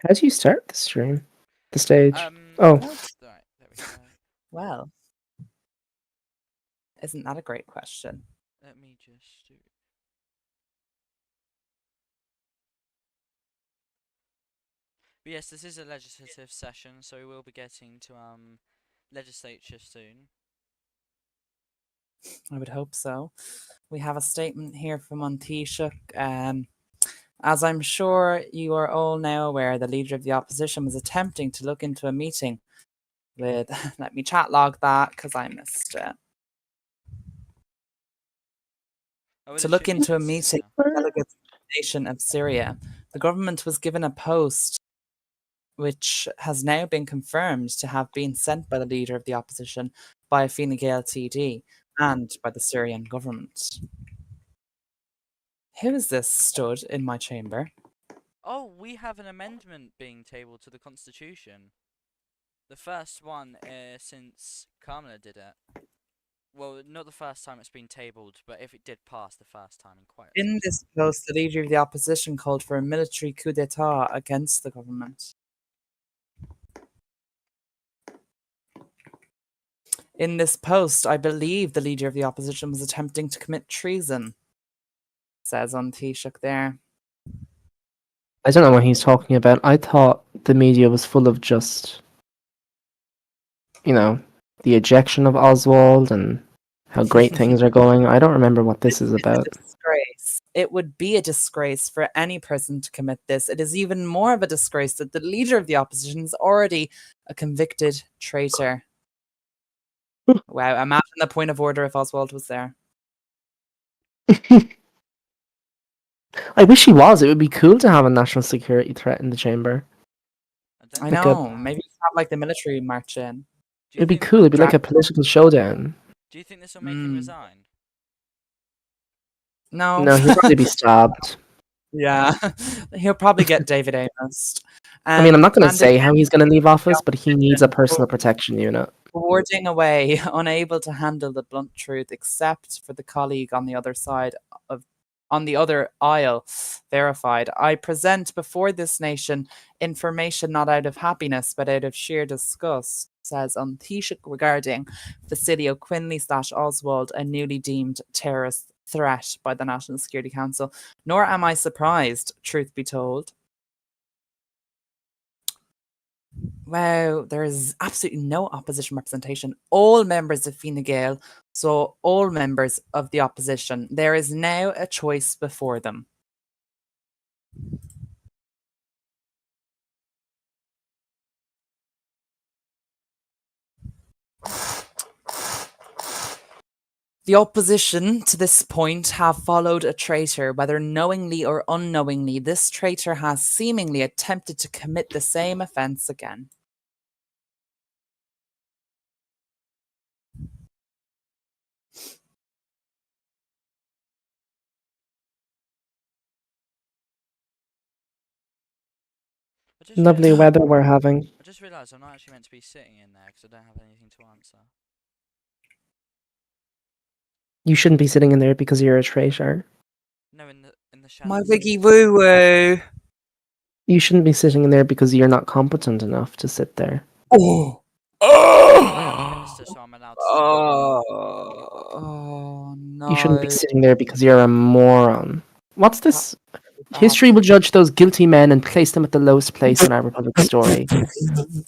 How do you start the stream? The stage? Oh, Right, there we go. Well, isn't that a great question? Let me just do. But yes, this is a legislative session, so we will be getting to legislature soon. I would hope so. We have a statement here from Taoiseach. As I'm sure you are all now aware, the Leader of the Opposition was attempting to look into a meeting with, let me chat log that because I missed it. To look into a meeting with delegates of the nation of Syria. The government was given a post which has now been confirmed to have been sent by the Leader of the Opposition by Fine Gael TD and by the Syrian government. Who is this stood in my chamber? Oh, we have an amendment being tabled to the Constitution. The first one since Kamala did it. Well, not the first time it's been tabled, but if it did pass the first time in quite. In this post, the Leader of the Opposition called for a military coup d'etat against the government. In this post, I believe the Leader of the Opposition was attempting to commit treason, says on Taoiseach there. I don't know what he's talking about. I thought the media was full of just, the ejection of Oswald and how great things are going. I don't remember what this is about. A disgrace. It would be a disgrace for any person to commit this. It is even more of a disgrace that the Leader of the Opposition is already a convicted traitor. Wow, imagine the point of order if Oswald was there. I wish he was. It would be cool to have a national security threat in the chamber. I know. Maybe have like the military march in. It'd be cool. It'd be like a political showdown. Do you think this will make him resign? No. No, he'll probably be stabbed. Yeah, he'll probably get David Amos. I mean, I'm not going to say how he's going to leave office, but he needs a personal protection unit. Warding away, unable to handle the blunt truth, except for the colleague on the other side on the other aisle, verified. I present before this nation information not out of happiness, but out of sheer disgust, says on Taoiseach regarding Facilio Quinley/Oswald, a newly deemed terrorist threat by the National Security Council. Nor am I surprised, truth be told. Wow, there is absolutely no opposition representation. All members of Fine Gael, so all members of the opposition. There is now a choice before them. The opposition to this point have followed a traitor, whether knowingly or unknowingly. This traitor has seemingly attempted to commit the same offence again. Lovely weather we're having. I just realised I'm not actually meant to be sitting in there because I don't have anything to answer. You shouldn't be sitting in there because you're a traitor. No, in the shadows. My wiggy woo woo. You shouldn't be sitting in there because you're not competent enough to sit there. Oh. Minister, so I'm allowed to Oh no. You shouldn't be sitting there because you're a moron. What's this? History will judge those guilty men and place them at the lowest place in our Republic's story,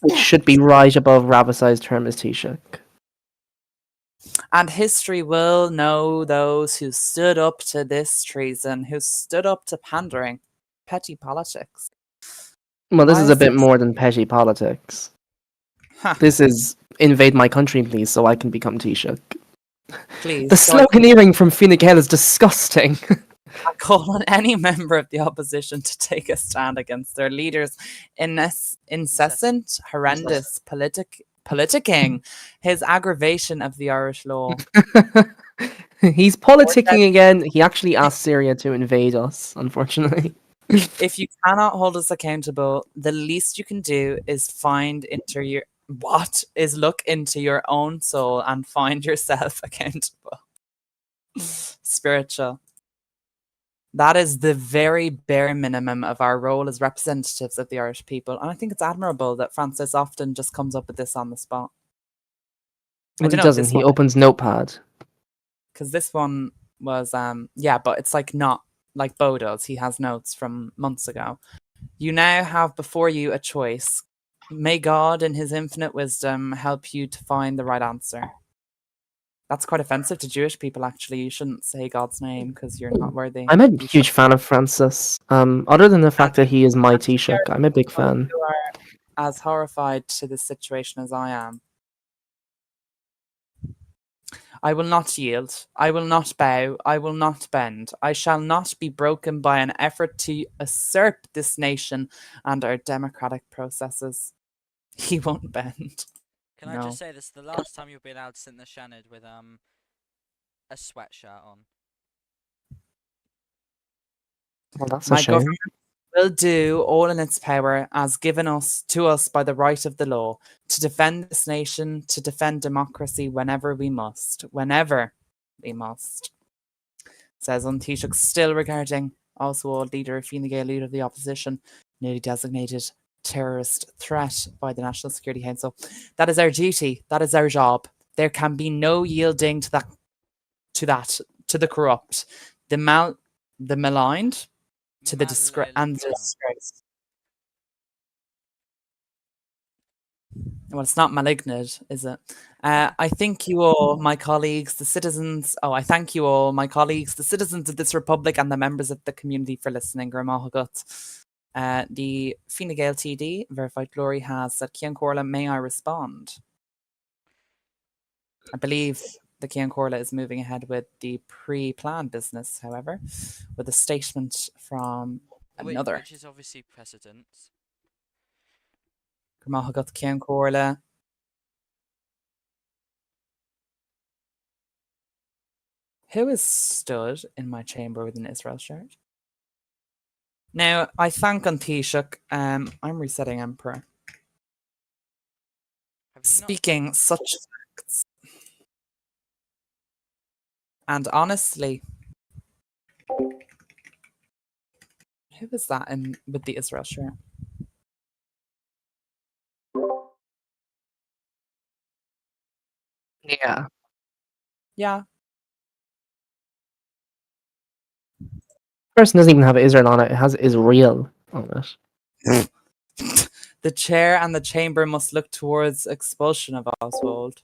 which should be right above Ravasi's term as Taoiseach. And history will know those who stood up to this treason, who stood up to pandering, petty politics. Well, this is a bit more than petty politics. This is invade my country, please, so I can become Taoiseach. Please. The sloganeering from Fine Gael is disgusting. I call on any member of the opposition to take a stand against their leaders' incessant, horrendous politicking, his aggravation of the Irish law. He's politicking again. He actually asked Syria to invade us, unfortunately. If you cannot hold us accountable, the least you can do is look into your own soul and find yourself accountable. Spiritual. That is the very bare minimum of our role as representatives of the Irish people. And I think it's admirable that Francis often just comes up with this on the spot. I Well, he don't know doesn't. this He one, opens Notepad. because this one was, yeah, but it's like not like Bo does. He has notes from months ago. You now have before you a choice. May God, in his infinite wisdom, help you to find the right answer. That's quite offensive to Jewish people, actually. You shouldn't say God's name because you're not worthy. I'm a You huge should. fan of Francis. Other than the fact that he is my And here Taoiseach, I'm a big people fan. who are as horrified to this situation as I am. I will not yield. I will not bow. I will not bend. I shall not be broken by an effort to usurp this nation and our democratic processes. He won't bend. Can I No. just say this is the last time you'll be allowed to sit in the Shannon with a sweatshirt on. Well, that's a My shame. government will do all in its power as given us to us by the right of the law to defend this nation, to defend democracy whenever we must. Whenever we must. Says on Taoiseach, still regarding Oswald, leader of Fine Gael, leader of the opposition, newly designated terrorist threat by the National Security Council. That is our duty. That is our job. There can be no yielding to the corrupt, the maligned, to the disgrace and the disgrace. Well, it's not malignant, is it? I thank you all, my colleagues, the citizens. Oh, I thank you all, my colleagues, the citizens of this republic, and the members of the community for listening. Gramahagut. The Fine Gael TD, Verified Glory, has said, Cian Corla, may I respond? I believe the Cian Corla is moving ahead with the pre-planned business, however, with a statement from another. Which is obviously precedent. Gramahagut Cian Corla. Who is stood in my chamber with an Israel shirt? Now, I thank on Taoiseach. I'm resetting Emperor. Speaking such facts. And honestly, who is that in with the Israel shirt? Yeah. Yeah. Person doesn't even have Israel on it. It has Israel on it. The chair and the chamber must look towards expulsion of Oswald.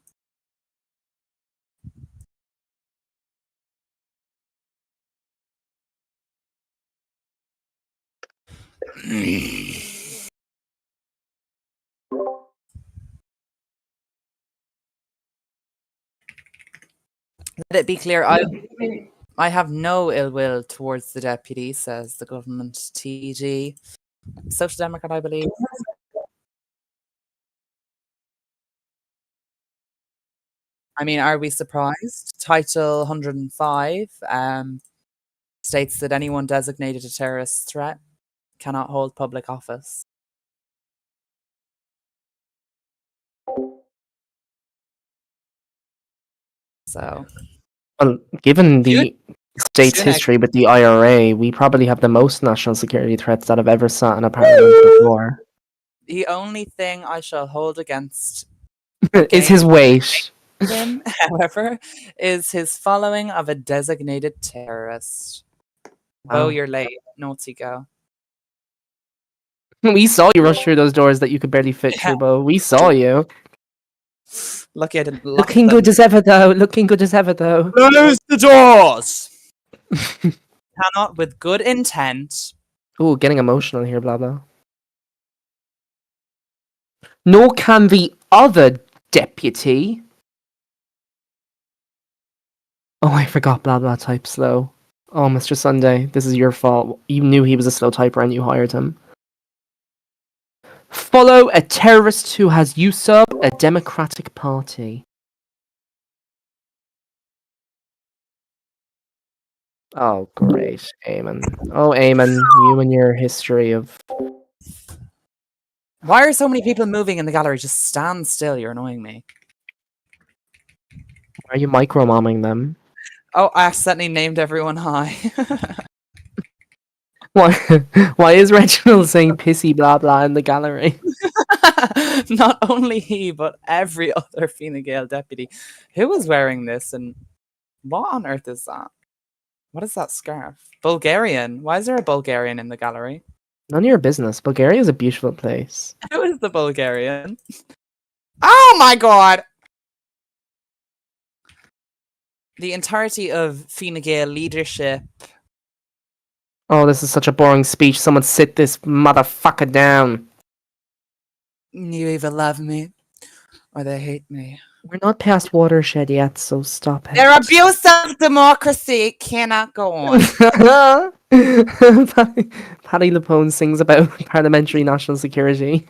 Let it be clear, I have no ill will towards the deputy, says the government TG. Social Democrat, I believe. I mean, are we surprised? Title 105 states that anyone designated a terrorist threat cannot hold public office. So, Well, given the state's Sunak. history with the IRA, we probably have the most national security threats that have ever sat in a parliament before. The only thing I shall hold against Is his weight. him, however, is his following of a designated terrorist. Bo, Wow. you're late. Naughty go. We saw you rush through those doors that you could barely fit through, Bo. We saw you. Lucky I didn't lock Looking them. good as ever, though. Looking good as ever, though. Close the doors! Cannot, with good intent. Ooh, getting emotional here, blah blah. Nor can the other deputy. Oh, I forgot blah blah type slow. Oh, Mr. Sunday, this is your fault. You knew he was a slow typer and you hired him. Follow a terrorist who has usurped a democratic party. Oh, great, Eamon. Oh, Eamon, you and your history of... Why are so many people moving in the gallery? Just stand still, you're annoying me. Are you micromomming them? Oh, I accidentally named everyone high. Why? Why is Reginald saying pissy blah blah in the gallery? Not only he, but every other Fine Gael deputy. Who was wearing this, and what on earth is that? What is that scarf? Bulgarian. Why is there a Bulgarian in the gallery? None of your business. Bulgaria is a beautiful place. Who is the Bulgarian? Oh my god! The entirety of Fine Gael leadership. Oh, this is such a boring speech. Someone sit this motherfucker down. You either love me or they hate me. We're not past watershed yet, so stop it. Their abuse of democracy cannot go on. Paddy Lapone sings about parliamentary national security.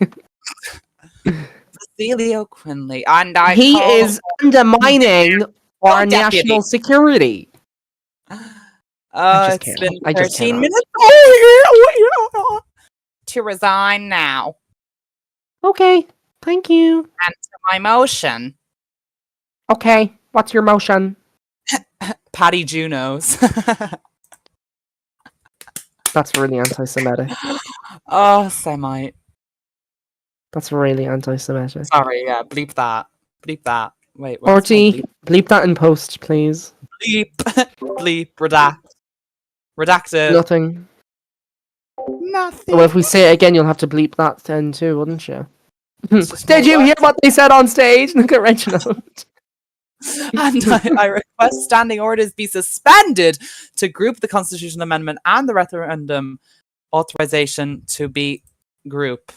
Cecilio Quinley, and I He call is undermining our deputy. national security. It's can't. been I just 13 cannot. minutes. Oh, yeah. To resign now. Okay, thank you. And to my motion, Okay, what's your motion? Paddy Junos. That's really anti-Semitic. Oh, Semite. That's really anti-Semitic. Sorry, yeah, bleep that. Bleep that. Wait, what's Orty, bleep that in post, please. bleep? Bleep, redact. Redacted. Nothing. Nothing. Well, if we say it again, you'll have to bleep that then too, wouldn't you? just Did more you work. hear what they said on stage? Look at Reginald. And I request standing orders be suspended to group the constitutional amendment and the referendum authorization to be group.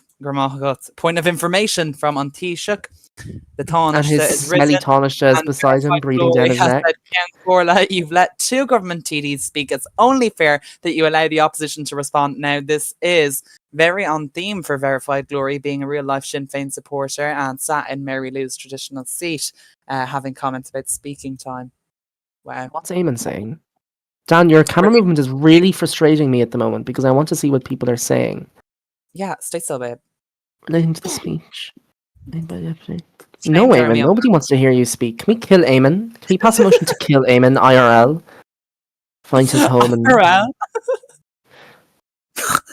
Point of information from An Taoiseach. The And Taoiseach his is smelly risen. Taoiseach is and beside him, verified breathing down glory his has neck. said, "Count Corla, you've let two government TDs speak. It's only fair that you allow the opposition to respond." Now, this is very on theme for Verified Glory, being a real life Sinn Féin supporter and sat in Mary Lou's traditional seat, having comments about speaking time. Wow. What's Eamon saying? Dan, your camera movement is really frustrating me at the moment because I want to see what people are saying Yeah, stay still, babe. relating to the speech. Made by the deputy. Shame, No, Jeremy. Eamon, nobody wants to hear you speak. Can we kill Eamon? Can we pass a motion to kill Eamon, IRL? Find his home and Around.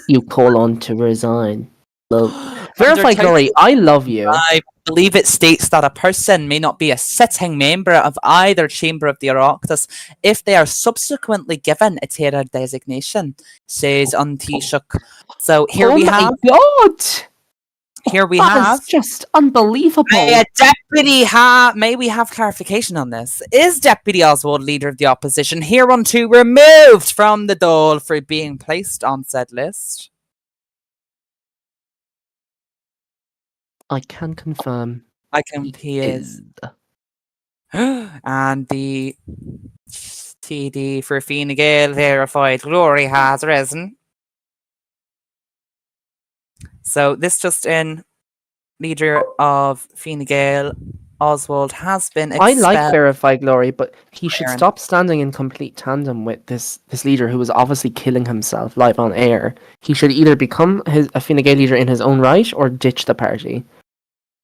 you call on to resign. Love. Verified Glory, I love you. I believe it states that a person may not be a sitting member of either chamber of the Oireachtas if they are subsequently given a terror designation, says An Taoiseach. So here we have. God! Here we That have. is just unbelievable. May may we have clarification on this? Is Deputy Oswald leader of the opposition hereunto removed from the dole for being placed on said list? I can confirm. I can. He is. And the TD for Fine Gael Verified Glory has risen. So this just in, leader of Fine Gael, Oswald, has been I expelled. like Verified Glory, but he should Aaron. stop standing in complete tandem with this leader who was obviously killing himself live on air. He should either become a Fine Gael leader in his own right or ditch the party.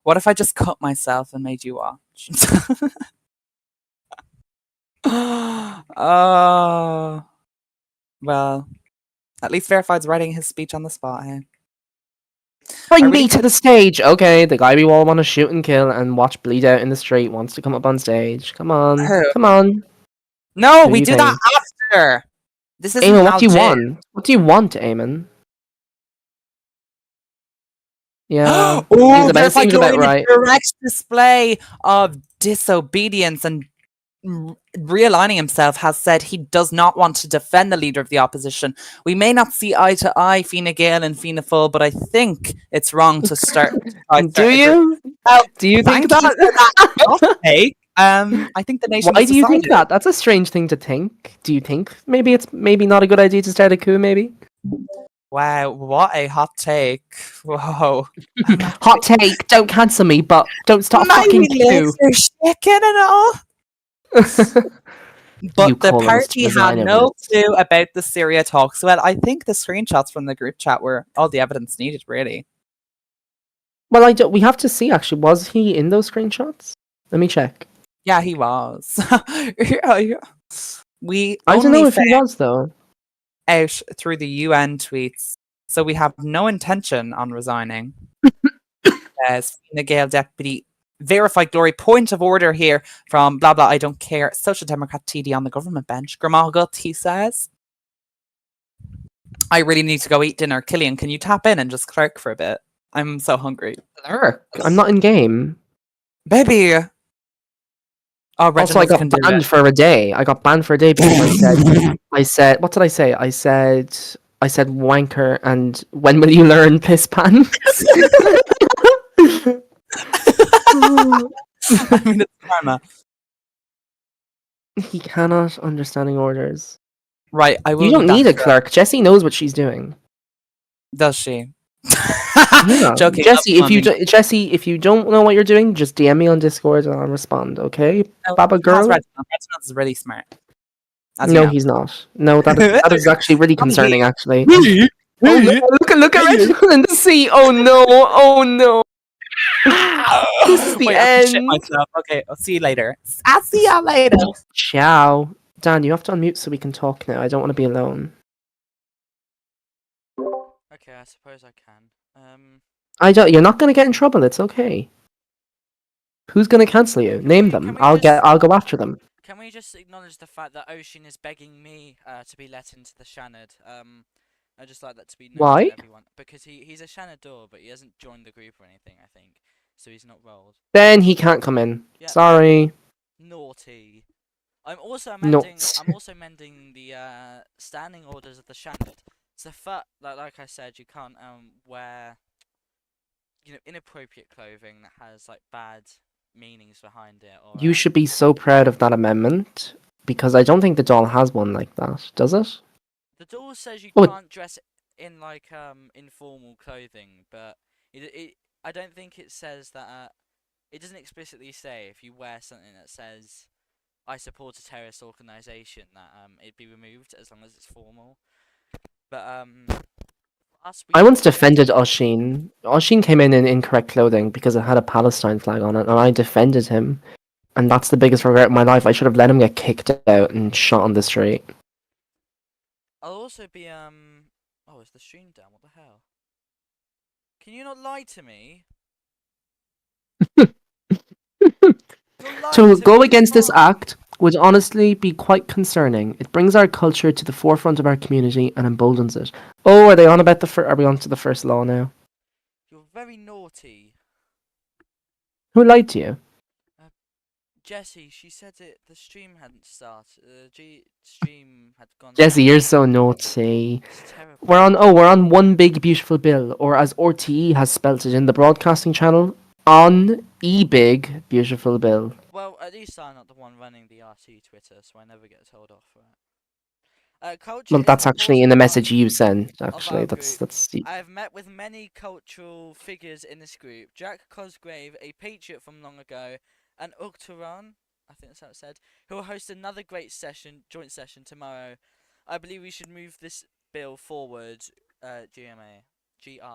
What if I just cut myself and made you watch? Oh, well, at least Verified's writing his speech on the spot, hey? Bring I me really to the stage! Okay, the guy we all want to shoot and kill and watch bleed out in the street wants to come up on stage. Come on. Who? Come on. No, Who we you do that think? after. This isn't Eamon, what do you legit. want? What do you want, Eamon? Yeah. Oh, seems about Verified right. Glory, a direct display of disobedience and realigning himself, has said he does not want to defend the leader of the opposition. We may not see eye to eye, Fine Gael and Fianna Fáil, but I think it's wrong to start. Do you? Well, Do you think thank you for that? Take. I think the nation. Why has do you think decided. that? That's a strange thing to think. Do you think maybe it's not a good idea to start a coup? Maybe. Wow, what a hot take! Whoa, Hot take. Don't cancel me, but don't stop my fucking legs coup. are shaking and all. But You the call us to party had resign over no this. clue about the Syria talks. Well, I think the screenshots from the group chat were all the evidence needed, really. Well, we have to see. Actually, was he in those screenshots? Let me check. Yeah, he was. We I don't know only if he was though. out through the UN tweets. So we have no intention on resigning. Fine Gael deputy verified glory. Point of order here from blah blah. I don't care. Social Democrat TD on the government bench. Gramagat, he says. I really need to go eat dinner. Killian, can you tap in and just clerk for a bit? I'm so hungry. Clerk? I'm not in game. Baby. Oh, Also, I Reginald can got do banned it. for a day. I got banned for a day because I said, what did I say? I said wanker and when will you learn piss pants? I mean, it's karma. He cannot understanding orders. Right, I will You be don't back need a for that. clerk. Jessie knows what she's doing. Does she? Yeah, Joking. Jessie. That's funny. Jesse, if you don't know what you're doing, just DM me on Discord and I'll respond. Okay, No, Baba girl. Reginald is really smart. As No, you know. he's not. No, that is actually really concerning. Actually. Hey, Oh, hey, look at Reginald in the sea. Oh no! Oh no! This is the Wait, I have to shit end. myself. Okay, I'll see you later. I'll see you later. Ciao. Dan, you have to unmute so we can talk now. I don't want to be alone. Okay, I suppose I can. I don't. You're not going to get in trouble. It's okay. Who's going to cancel you? Name them. can we I'll just- go after them. Can we just acknowledge the fact that Ocean is begging me to be let into the Shanard? I just like that to be known Why? to everyone because he's a Shanador, but he hasn't joined the group or anything. I think so. He's not rolled. Then he can't come in. Yeah. Sorry. Naughty. I'm also amending. Nuts. I'm also amending the standing orders of the Shanard. So like I said, you can't wear inappropriate clothing that has like bad meanings behind it. Or You should be so proud of that amendment because I don't think the doll has one like that. Does it? The doll says you Oh. can't dress in like informal clothing, but I don't think it says that. It doesn't explicitly say if you wear something that says I support a terrorist organization that it'd be removed as long as it's formal. But I once defended Oshin. Oshin came in incorrect clothing because it had a Palestine flag on it, and I defended him. And that's the biggest regret of my life. I should have let him get kicked out and shot on the street. I'll also be Oh, is the stream down? What the hell? Can you not lie to me? To go against this act would honestly be quite concerning. It brings our culture to the forefront of our community and emboldens it. Oh, are they on about are we on to the first law now? You're very naughty. Who lied to you? Jessie, she said the stream hadn't started. Stream had gone. Jesse, down. you're so naughty. It's terrible. We're on one big beautiful bill, or as RTE has spelt it in the broadcasting channel, on big beautiful bill. Well, at least I'm not the one running the RT Twitter, so I never get told off for it. Culture Well, is that's an actually in important the part message you sent. of Actually, our that's group. I have met with many cultural figures in this group. Jack Cosgrave, a patriot from long ago, and Ukhtaran, I think that's how it said, who will host another great joint session tomorrow. I believe we should move this bill forward. GRA.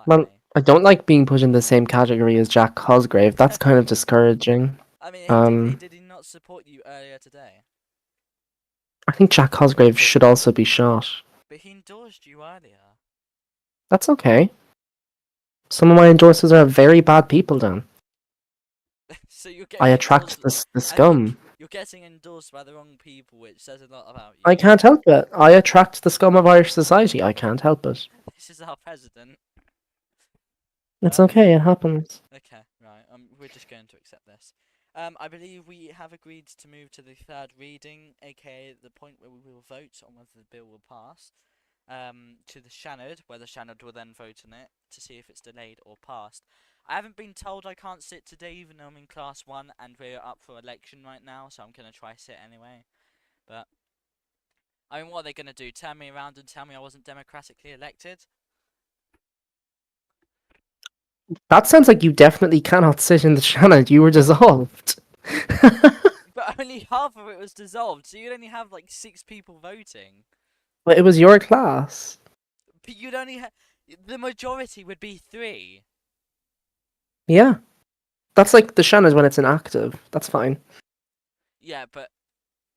Well, I don't like being put in the same category as Jack Cosgrave. That's kind of discouraging. I mean, did he not support you earlier today? I think Jack Cosgrave should also be shot. But he endorsed you earlier. That's okay. Some of my endorsers are very bad people, Dan. So you're getting I attract endorsed- the scum. You're getting endorsed by the wrong people, which says a lot about you. I can't help it. I attract the scum of Irish society. I can't help it. This is our president. It's okay. It happens. Okay, right. We're just going to accept this. I believe we have agreed to move to the third reading, aka the point where we will vote on whether the bill will pass. To the Shanard, where the Shanard will then vote on it to see if it's delayed or passed. I haven't been told I can't sit today, even though I'm in class 1 and we're up for election right now, so I'm going to try sit anyway. But, I mean, what are they going to do? Turn me around and tell me I wasn't democratically elected? That sounds like you definitely cannot sit in the Shannon. You were dissolved. But only half of it was dissolved, so you'd only have like 6 people voting. But it was your class. But you'd only have... The majority would be 3. Yeah. That's like the Shannons when it's inactive. That's fine. Yeah, but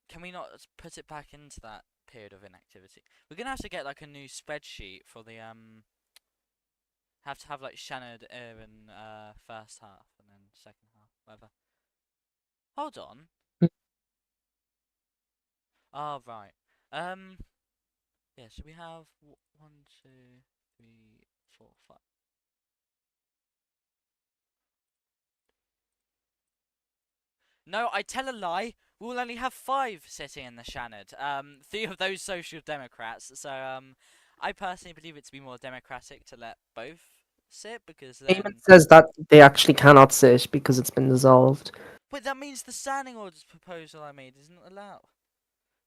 can we not put it back into that period of inactivity. We're gonna have to get like a new spreadsheet for the Have to have like Shannon in first half and then second half, whatever. Hold on. Oh right. Yeah. So we have 1, 2, 3, 4, 5. No, I tell a lie. We'll only have 5 sitting in the Shannon. 3 of those Social Democrats. So I personally believe it to be more democratic to let both sit because Eamon then. says that they actually cannot sit because it's been dissolved. But that means the standing orders proposal I made isn't allowed.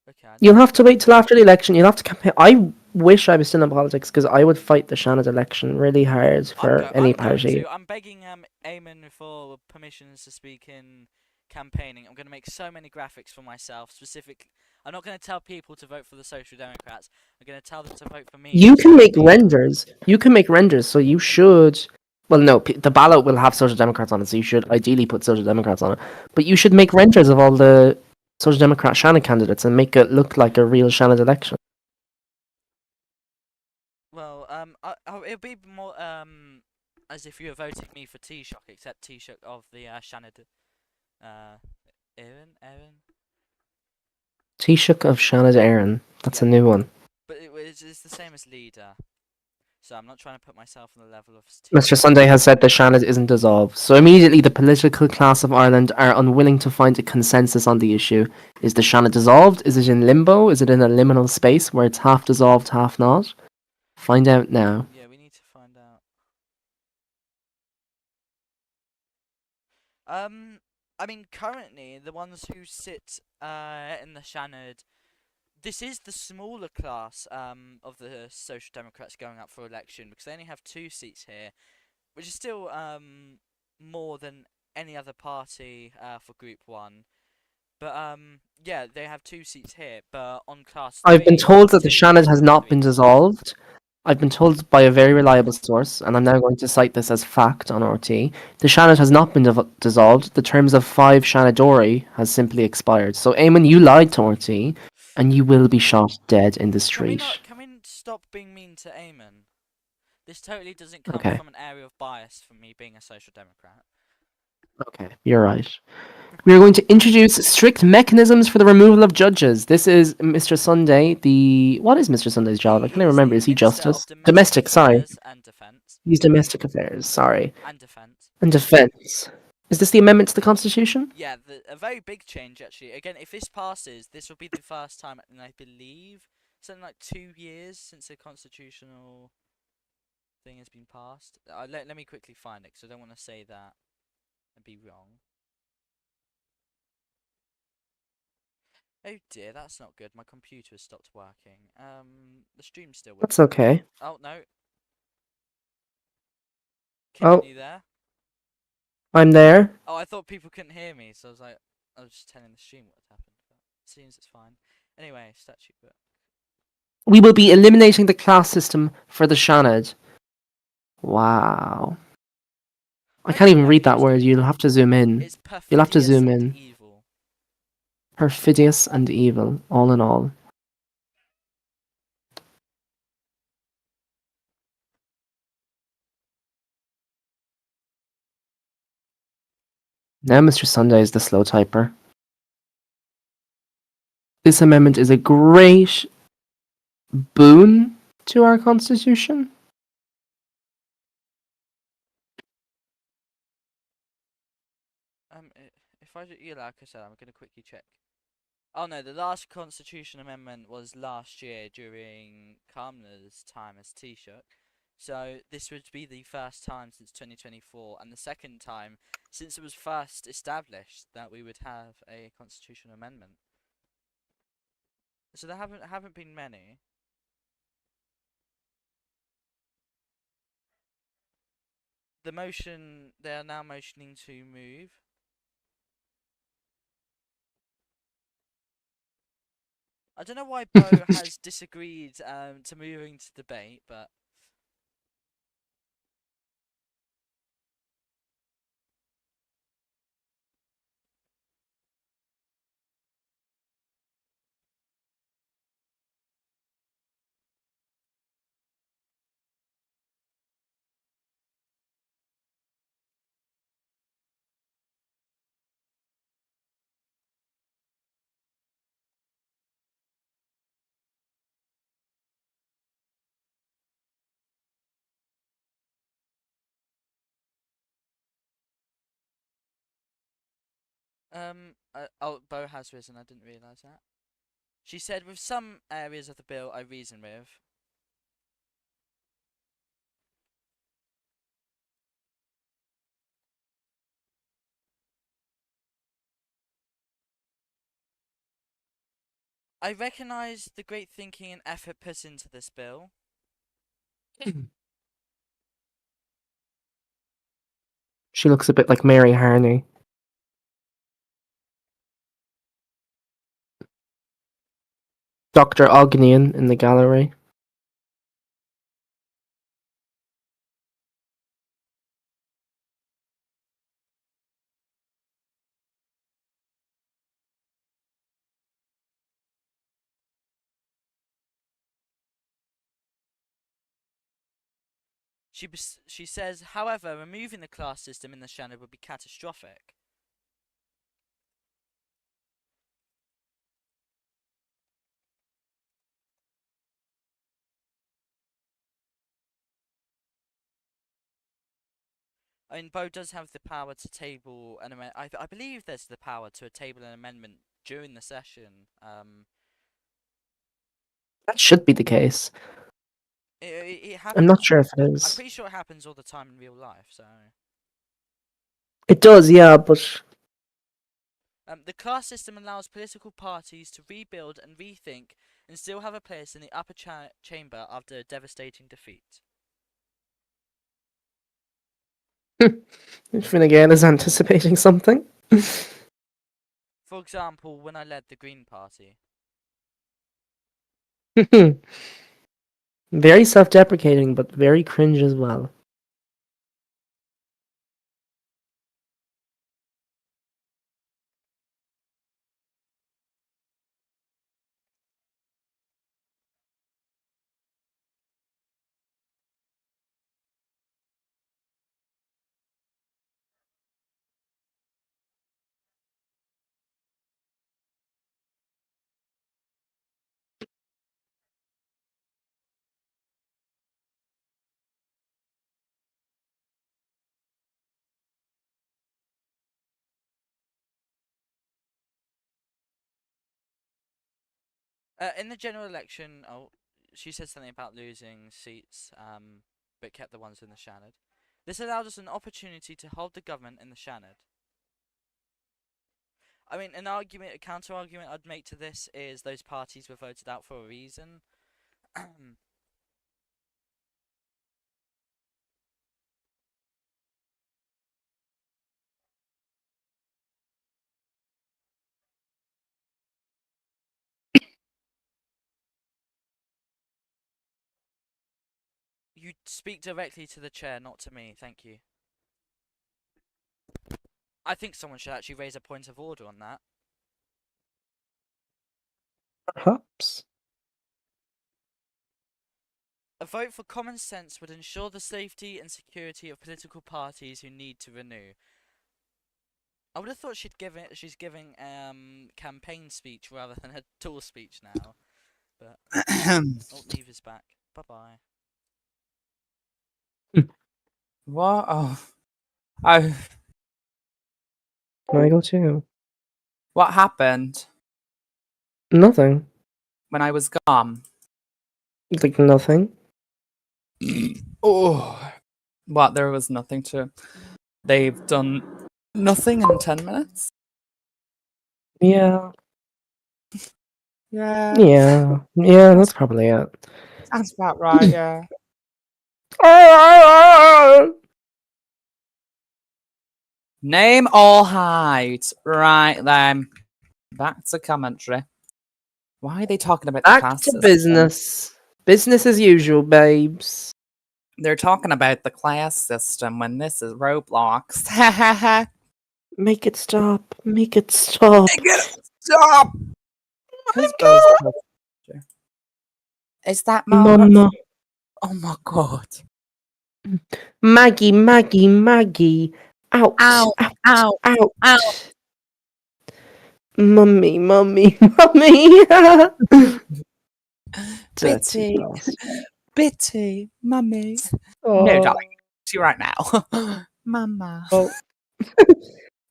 Okay. You'll have to wait till after the election. You'll have to campaign. I wish I was still in politics because I would fight the Shannon election really hard for any I'm going party. to. I'm begging Eamon for permissions to speak in campaigning. I'm going to make so many graphics for myself. Specific. I'm not going to tell people to vote for the Social Democrats. I'm going to tell them to vote for me. You as can make leader. renders. You can make renders, so you should. Well, no, the ballot will have Social Democrats on it, so you should ideally put Social Democrats on it. But you should make renders of all the Social Democrat Shannon candidates and make it look like a real Shannon election. Well, it'll be more as if you were voting me for Taoiseach, except Taoiseach of the Shannon. Aaron. Taoiseach of Shannon Aaron. That's a Yeah. new one. But it's the same as leader. So I'm not trying to put myself on the level of Mr. Taoiseach. Sunday has said the Shannon isn't dissolved. So immediately the political class of Ireland are unwilling to find a consensus on the issue. Is the Shannon dissolved? Is it in limbo? Is it in a liminal space where it's half dissolved, half not? Find out now. Yeah, we need to find out. I mean, currently the ones who sit in the Shannon, this is the smaller class of the Social Democrats going up for election because they only have 2 seats here, which is still more than any other party for Group 1. But yeah, they have 2 seats here, but on Class 3, I've been told that the 2, Shannon has they have not 3 been seats. dissolved. I've been told by a very reliable source, and I'm now going to cite this as fact on RT. The Shannon has not been dissolved. The terms of 5 Shanadori has simply expired. So, Eamon, you lied to RT, and you will be shot dead in the Can we street. not? Can we stop being mean to Eamon? This totally doesn't come Okay. from an area of bias for me being a Social Democrat. Okay, you're right. We are going to introduce strict mechanisms for the removal of judges. This is Mr. Sunday. What is Mr. Sunday's job? I can't even is remember. the Is he Minister justice? of Domestic, sorry. Affairs and Defence. He's domestic affairs, sorry. And Defence. And defense. Is this the amendment to the Constitution? Yeah, a very big change actually. Again, if this passes, this will be the first time, and I believe something like 2 years since the constitutional thing has been passed. Let me quickly find it because I don't want to say that and be wrong. Oh dear, that's not good. My computer has stopped working. The stream's still with That's me. okay. Oh no. Oh, Kim, you there? I'm there. Oh, I thought people couldn't hear me, so I was like, I was just telling the stream what had happened. But it seems it's fine. Anyway, statute book. We will be eliminating the class system for the Shanad. Wow. I can't even read that word. You'll have to zoom in. It's You'll have to perfidious zoom and in. evil. Perfidious and evil, all in all. Now Mr. Sunday is the slow typer. This amendment is a great boon to our Constitution. If yeah, like I said, I'm gonna quickly check. Oh no, the last constitution amendment was last year during Kamla's time as Taoiseach. So this would be the first time since 2024, and the second time since it was first established that we would have a constitutional amendment. So there haven't been many. They are now motioning to move. I don't know why Bo has disagreed to moving to debate, but Bo has risen. I didn't realise that. She said, with some areas of the bill I reason with. I recognise the great thinking and effort put into this bill. She looks a bit like Mary Harney. Dr. Ognian in the gallery. She says, however, removing the class system in the Shannon would be catastrophic. I mean, Bo does have the power to table an amendment. I believe there's the power to table an amendment during the session. That should be the case. It happens. I'm not sure if it I'm is. pretty sure it happens all the time in real life. So. It does, yeah, but The class system allows political parties to rebuild and rethink and still have a place in the upper chamber after a devastating defeat. Finnegan is anticipating something. For example, when I led the Green Party. Very self-deprecating, but very cringe as well. In the general election, she said something about losing seats, but kept the ones in the Shannon. This allowed us an opportunity to hold the government in the Shannon. I mean, a counter argument I'd make to this is those parties were voted out for a reason. You speak directly to the chair, not to me. Thank you. I think someone should actually raise a point of order on that. Perhaps. A vote for common sense would ensure the safety and security of political parties who need to renew. I would have thought she's giving campaign speech rather than a tour speech now. But Neve is back. Bye bye. What? Oh, Can I go too? what happened Nothing. when I was gone? Like nothing. Oh, what? There was nothing to. They've done nothing in 10 minutes. Yeah. Yeah, Yeah, that's probably it. that's about right. Yeah. Name all height. Right then. Back to commentary. Why are they talking about the Back class to system? business. Business as usual, babes. They're talking about the class system when this is Roblox. Ha ha ha. Make it stop. Make it stop. Stop! Who's Bo's picture? Is that Margaret? Mama. Oh my god. Maggie, Maggie, Maggie. Out. Ow, Out. ow, Out. ow. Mummy, mummy, mummy. Dirty Bitty. bastard. Bitty. Mummy. Oh. No, darling. See you right now. Mama. Oh.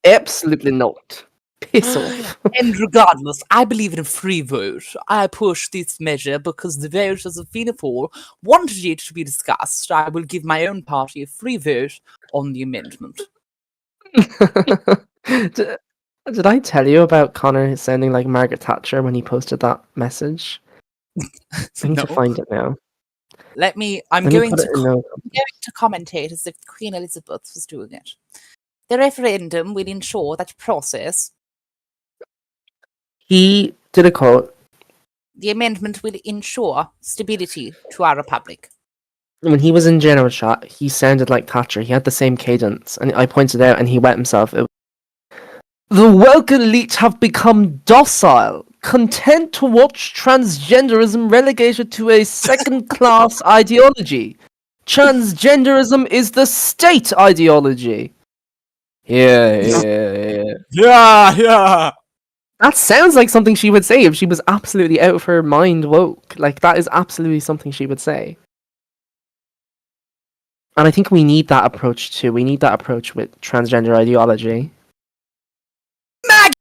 Absolutely not. Piss off. And regardless, I believe in a free vote. I push this measure because the voters of Fianna Fáil wanted it to be discussed. I will give my own party a free vote on the amendment. did, did I tell you about Connor sounding like Margaret Thatcher when he posted that message? I need to No. find it now. I'm Let me going put it in notes. to commentate as if Queen Elizabeth was doing it. The referendum will ensure that process. He did a quote. The amendment will ensure stability to our republic. When he was in general shot, he sounded like Thatcher. He had the same cadence, and I pointed out, and he wet himself. The woke elite have become docile, content to watch transgenderism relegated to a second-class ideology. Transgenderism is the state ideology. Yeah. Yeah. That sounds like something she would say if she was absolutely out of her mind woke. Like, that is absolutely something she would say. And I think we need that approach too. We need that approach with transgender ideology. Mag!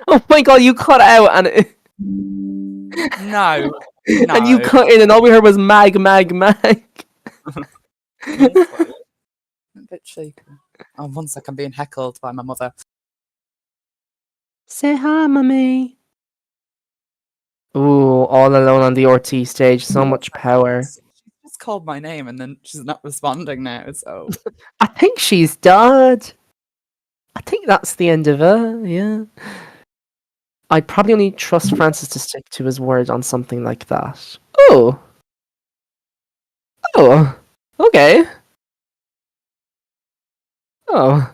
Oh my god, you cut out and No. and you cut in and all we heard was mag. A bit shaky. Oh, one sec, I'm being heckled by my mother. Say hi, mummy. Ooh, all alone on the RT stage, so much power. She just called my name and then she's not responding now, so. I think she's dead. I think that's the end of her, yeah. I'd probably only trust Francis to stick to his word on something like that. Oh, okay. Oh.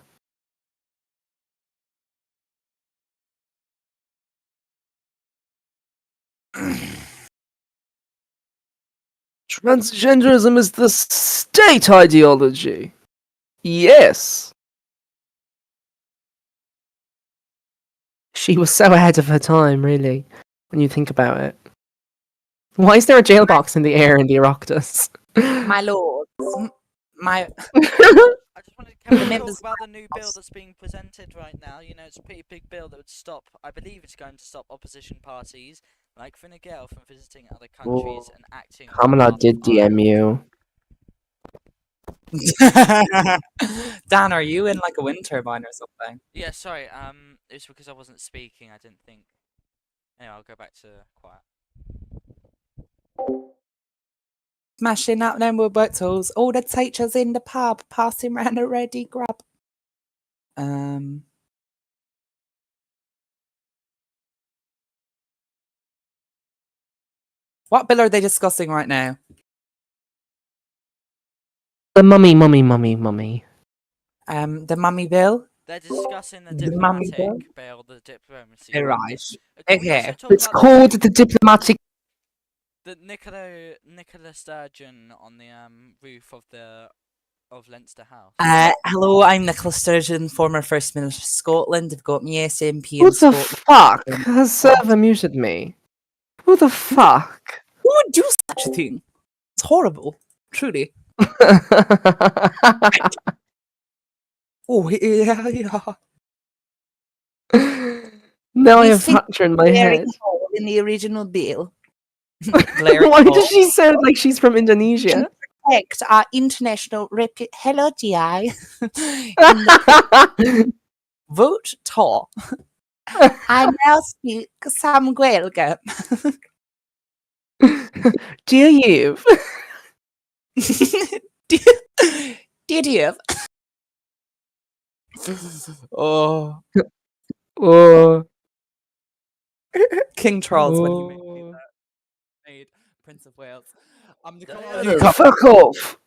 Transgenderism is the state ideology. Yes. She was so ahead of her time, really, when you think about it. Why is there a jail box in the air in the Oireachtas? My lord. I just wanted to talk about the new bill that's being presented right now. You know, it's a pretty big bill that would stop, I believe it's going to stop opposition parties like Fine Gael from visiting other countries and acting on Kamala behalf did of DM Ireland. you. Dan, are you in like a wind turbine or something? Yeah, sorry, it's because I wasn't speaking, I didn't think. Anyway, I'll go back to quiet. Smashing up them with bottles. All the teachers in the pub passing round a ready grub. What bill are they discussing right now? The mummy. The mummy bill? They're discussing the The mummy diplomatic bill, the diplomacy bill. Right. Can we also Okay. talk It's about called the diplomatic. the Nicola Sturgeon on the roof of Leinster House? Hello, I'm Nicola Sturgeon, former First Minister of Scotland. I've got my SMP Who in the Scotland. fuck has server muted me? Who the fuck? Who would do such a thing? It's horrible. Truly. Oh, yeah. Now I We have think Thatcher in my Glaring head. hole in the original bill. Why does she sound like she's from Indonesia? Protect our international Hello, GI. Vote to. I now speak Sam Gaeilge. Dear you. Did you? Oh. Oh. King Charles when he made Prince of Wales. Diana, fuck off.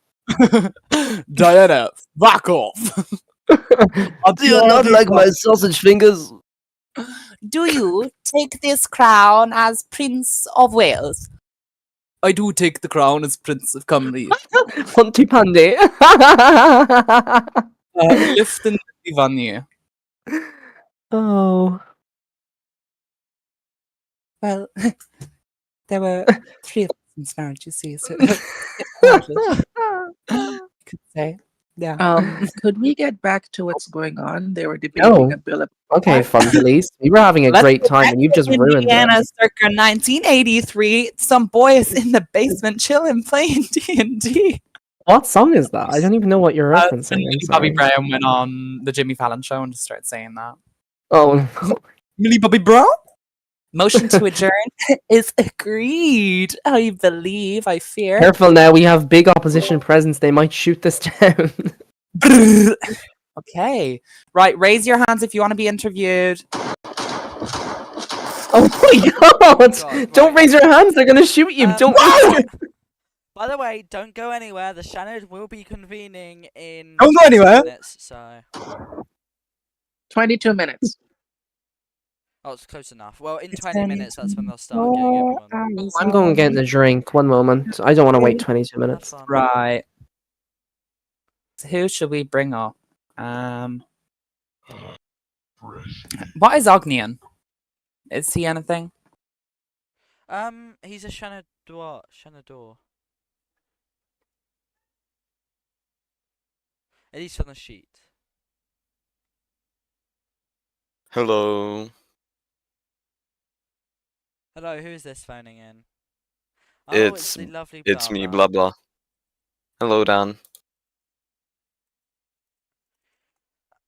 Diana, fuck off. Do you not like my sausage fingers? Do you take this crown as Prince of Wales? I do take the crown as Prince of Cymru. Ponty Pandy. Lift and Ivania. Oh. Well, there were 3 of us in this marriage, you see, so you could say. Yeah. Could we get back to what's going on? They were debating No. a bill. Okay, fun police. We were having a Let's great go time back and you've to just ruined Indiana it. circa 1983. Some boys in the basement chilling playing D&D. What song is that? I don't even know what you're When referencing. I'm Bobby sorry. Brown went on the Jimmy Fallon show and just started saying that. Oh, Millie Bobby Brown? Motion to adjourn is agreed. I believe, I fear. careful now. We have big opposition presence. They might shoot this down. Okay. Right, raise your hands if you want to be interviewed. Oh my god! God, Don't right. raise your hands. They're gonna shoot you. Don't raise your... By the way, don't go anywhere. The Shannon will be convening in Don't go 20 anywhere. minutes, so 22 minutes. oh, it's close enough. Well, in 20 minutes, that's when they'll start getting everyone. I'm going to get a drink. One moment. I don't want to wait 22 Have minutes. fun. Right. So who should we bring up? What is Ognian? Is he anything? He's a Shanador. Shanador. At least on the sheet. Hello. Hello, who is this phoning in? Oh, it's It's the lovely it's me, Blah. blah blah. Hello, Dan.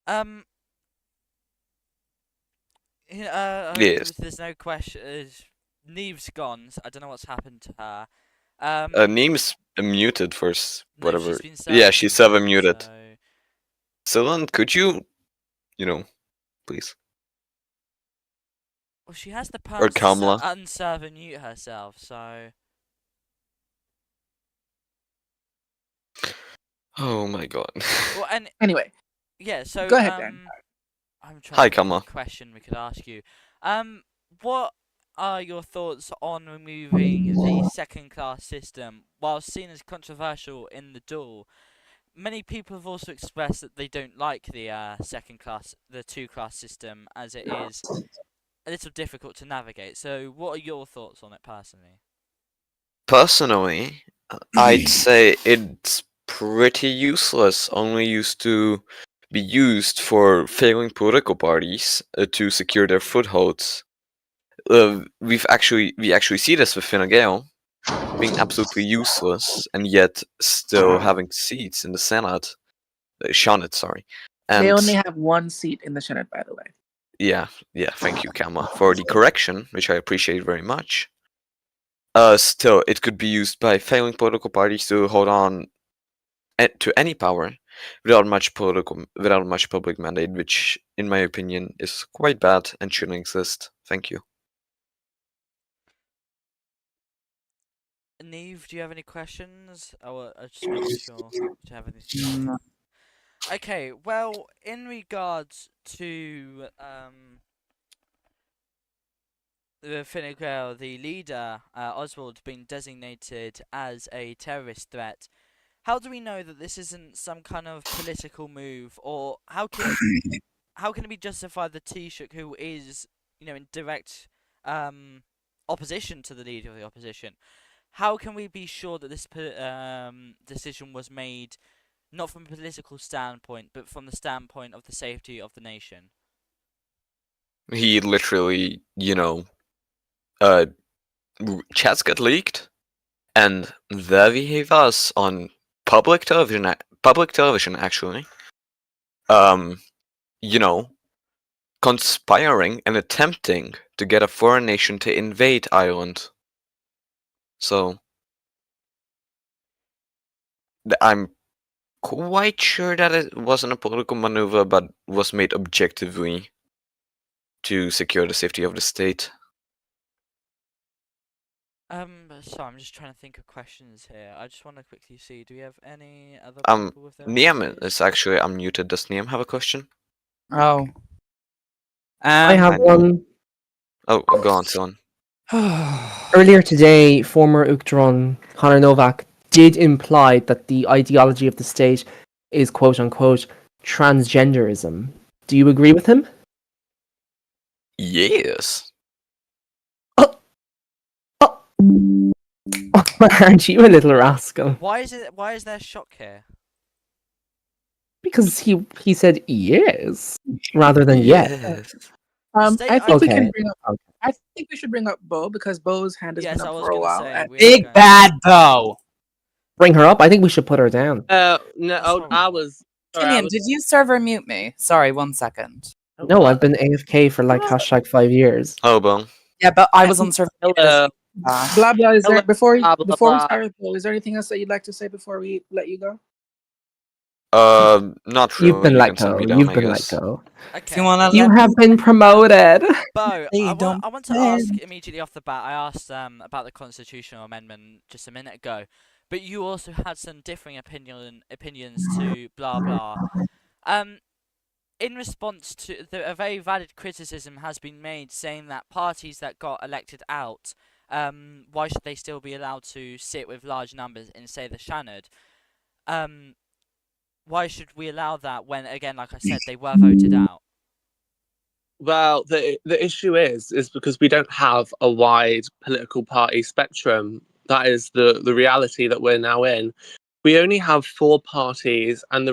Um, Yes. there's no question. Neve's gone. So I don't know what's happened to her. Name's muted first. No, Whatever. she's been Yeah, she's server muted. So... Dylan, could you, please? Well, she has the Or perms to Kamala. unserve and mute herself, so... Oh my god. Well, and Anyway, yeah, so Go ahead, Dan. I'm trying Hi, to think of Kamala. a question we could ask you. What are your thoughts on removing the second-class system? While seen as controversial in the duel, many people have also expressed that they don't like the the two-class system, as it is a little difficult to navigate. So, what are your thoughts on it personally? Personally, I'd say it's pretty useless. Only used to be used for failing political parties to secure their footholds. We actually see this with Fine Gael being absolutely useless and yet still having seats in the Senate. Senate, sorry. And they only have one seat in the Senate, by the way. yeah, thank you, Kama, for the correction, which I appreciate very much. Still, it could be used by failing political parties to hold on to any power without much public mandate, which, in my opinion, is quite bad and shouldn't exist. Thank you. Neve, do you have any questions? Oh, I just make sure. Do you have anything? Okay, well, in regards to the Fine Gael, the leader, Oswald, being designated as a terrorist threat, how do we know that this isn't some kind of political move, or how can it be justified that Taoiseach, who is, in direct opposition to the leader of the opposition, how can we be sure that this decision was made not from a political standpoint, but from the standpoint of the safety of the nation? He literally, chats get leaked, and there we have us on public television actually, conspiring and attempting to get a foreign nation to invade Ireland. So I'm quite sure that it wasn't a political maneuver, but was made objectively to secure the safety of the state. So I'm just trying to think of questions here. I just want to quickly see, do we have any other people with their Niam answers? is actually unmuted. Does Niam have a question? Oh. I have one. Oh, go on, son. Earlier today, former Uachtaráin Conor Novak did imply that the ideology of the state is quote-unquote transgenderism. Do you agree with him? Yes. Aren't you a little rascal? Why is there shock here? Because he said yes rather than yes. Yes. I think we Okay. can bring up. I think we should bring up Bo because Bo's hand has Yes, been I up was for a gonna while. say and- we are Big going- bad Bo. Bring her up. I think we should put her down. No, That's I horrible. was. Sorry, I Killian, was. did you server mute me? Sorry, 1 second. No, I've been AFK for like #5 years. Oh, bon. Yeah, but I was on server mute. Hello. Blah blah. Is there Hello, before blah, blah, before we blah. start with Bo? Is there anything else that you'd like to say before we let you go? Not really. You've been You let can send go. me down, You've I been let guess. go. If you Okay. want to You have been promoted. Bo, Hey, I don't want to ask immediately off the bat. I asked about the constitutional amendment just a minute ago, but you also had some differing opinions to blah blah. In response to a very valid criticism has been made, saying that parties that got elected out, why should they still be allowed to sit with large numbers in, say, the Shannon? Why should we allow that when, again, like I said, they were voted out? Well, the issue is because we don't have a wide political party spectrum. That is the reality that we're now in. We only have 4 parties, and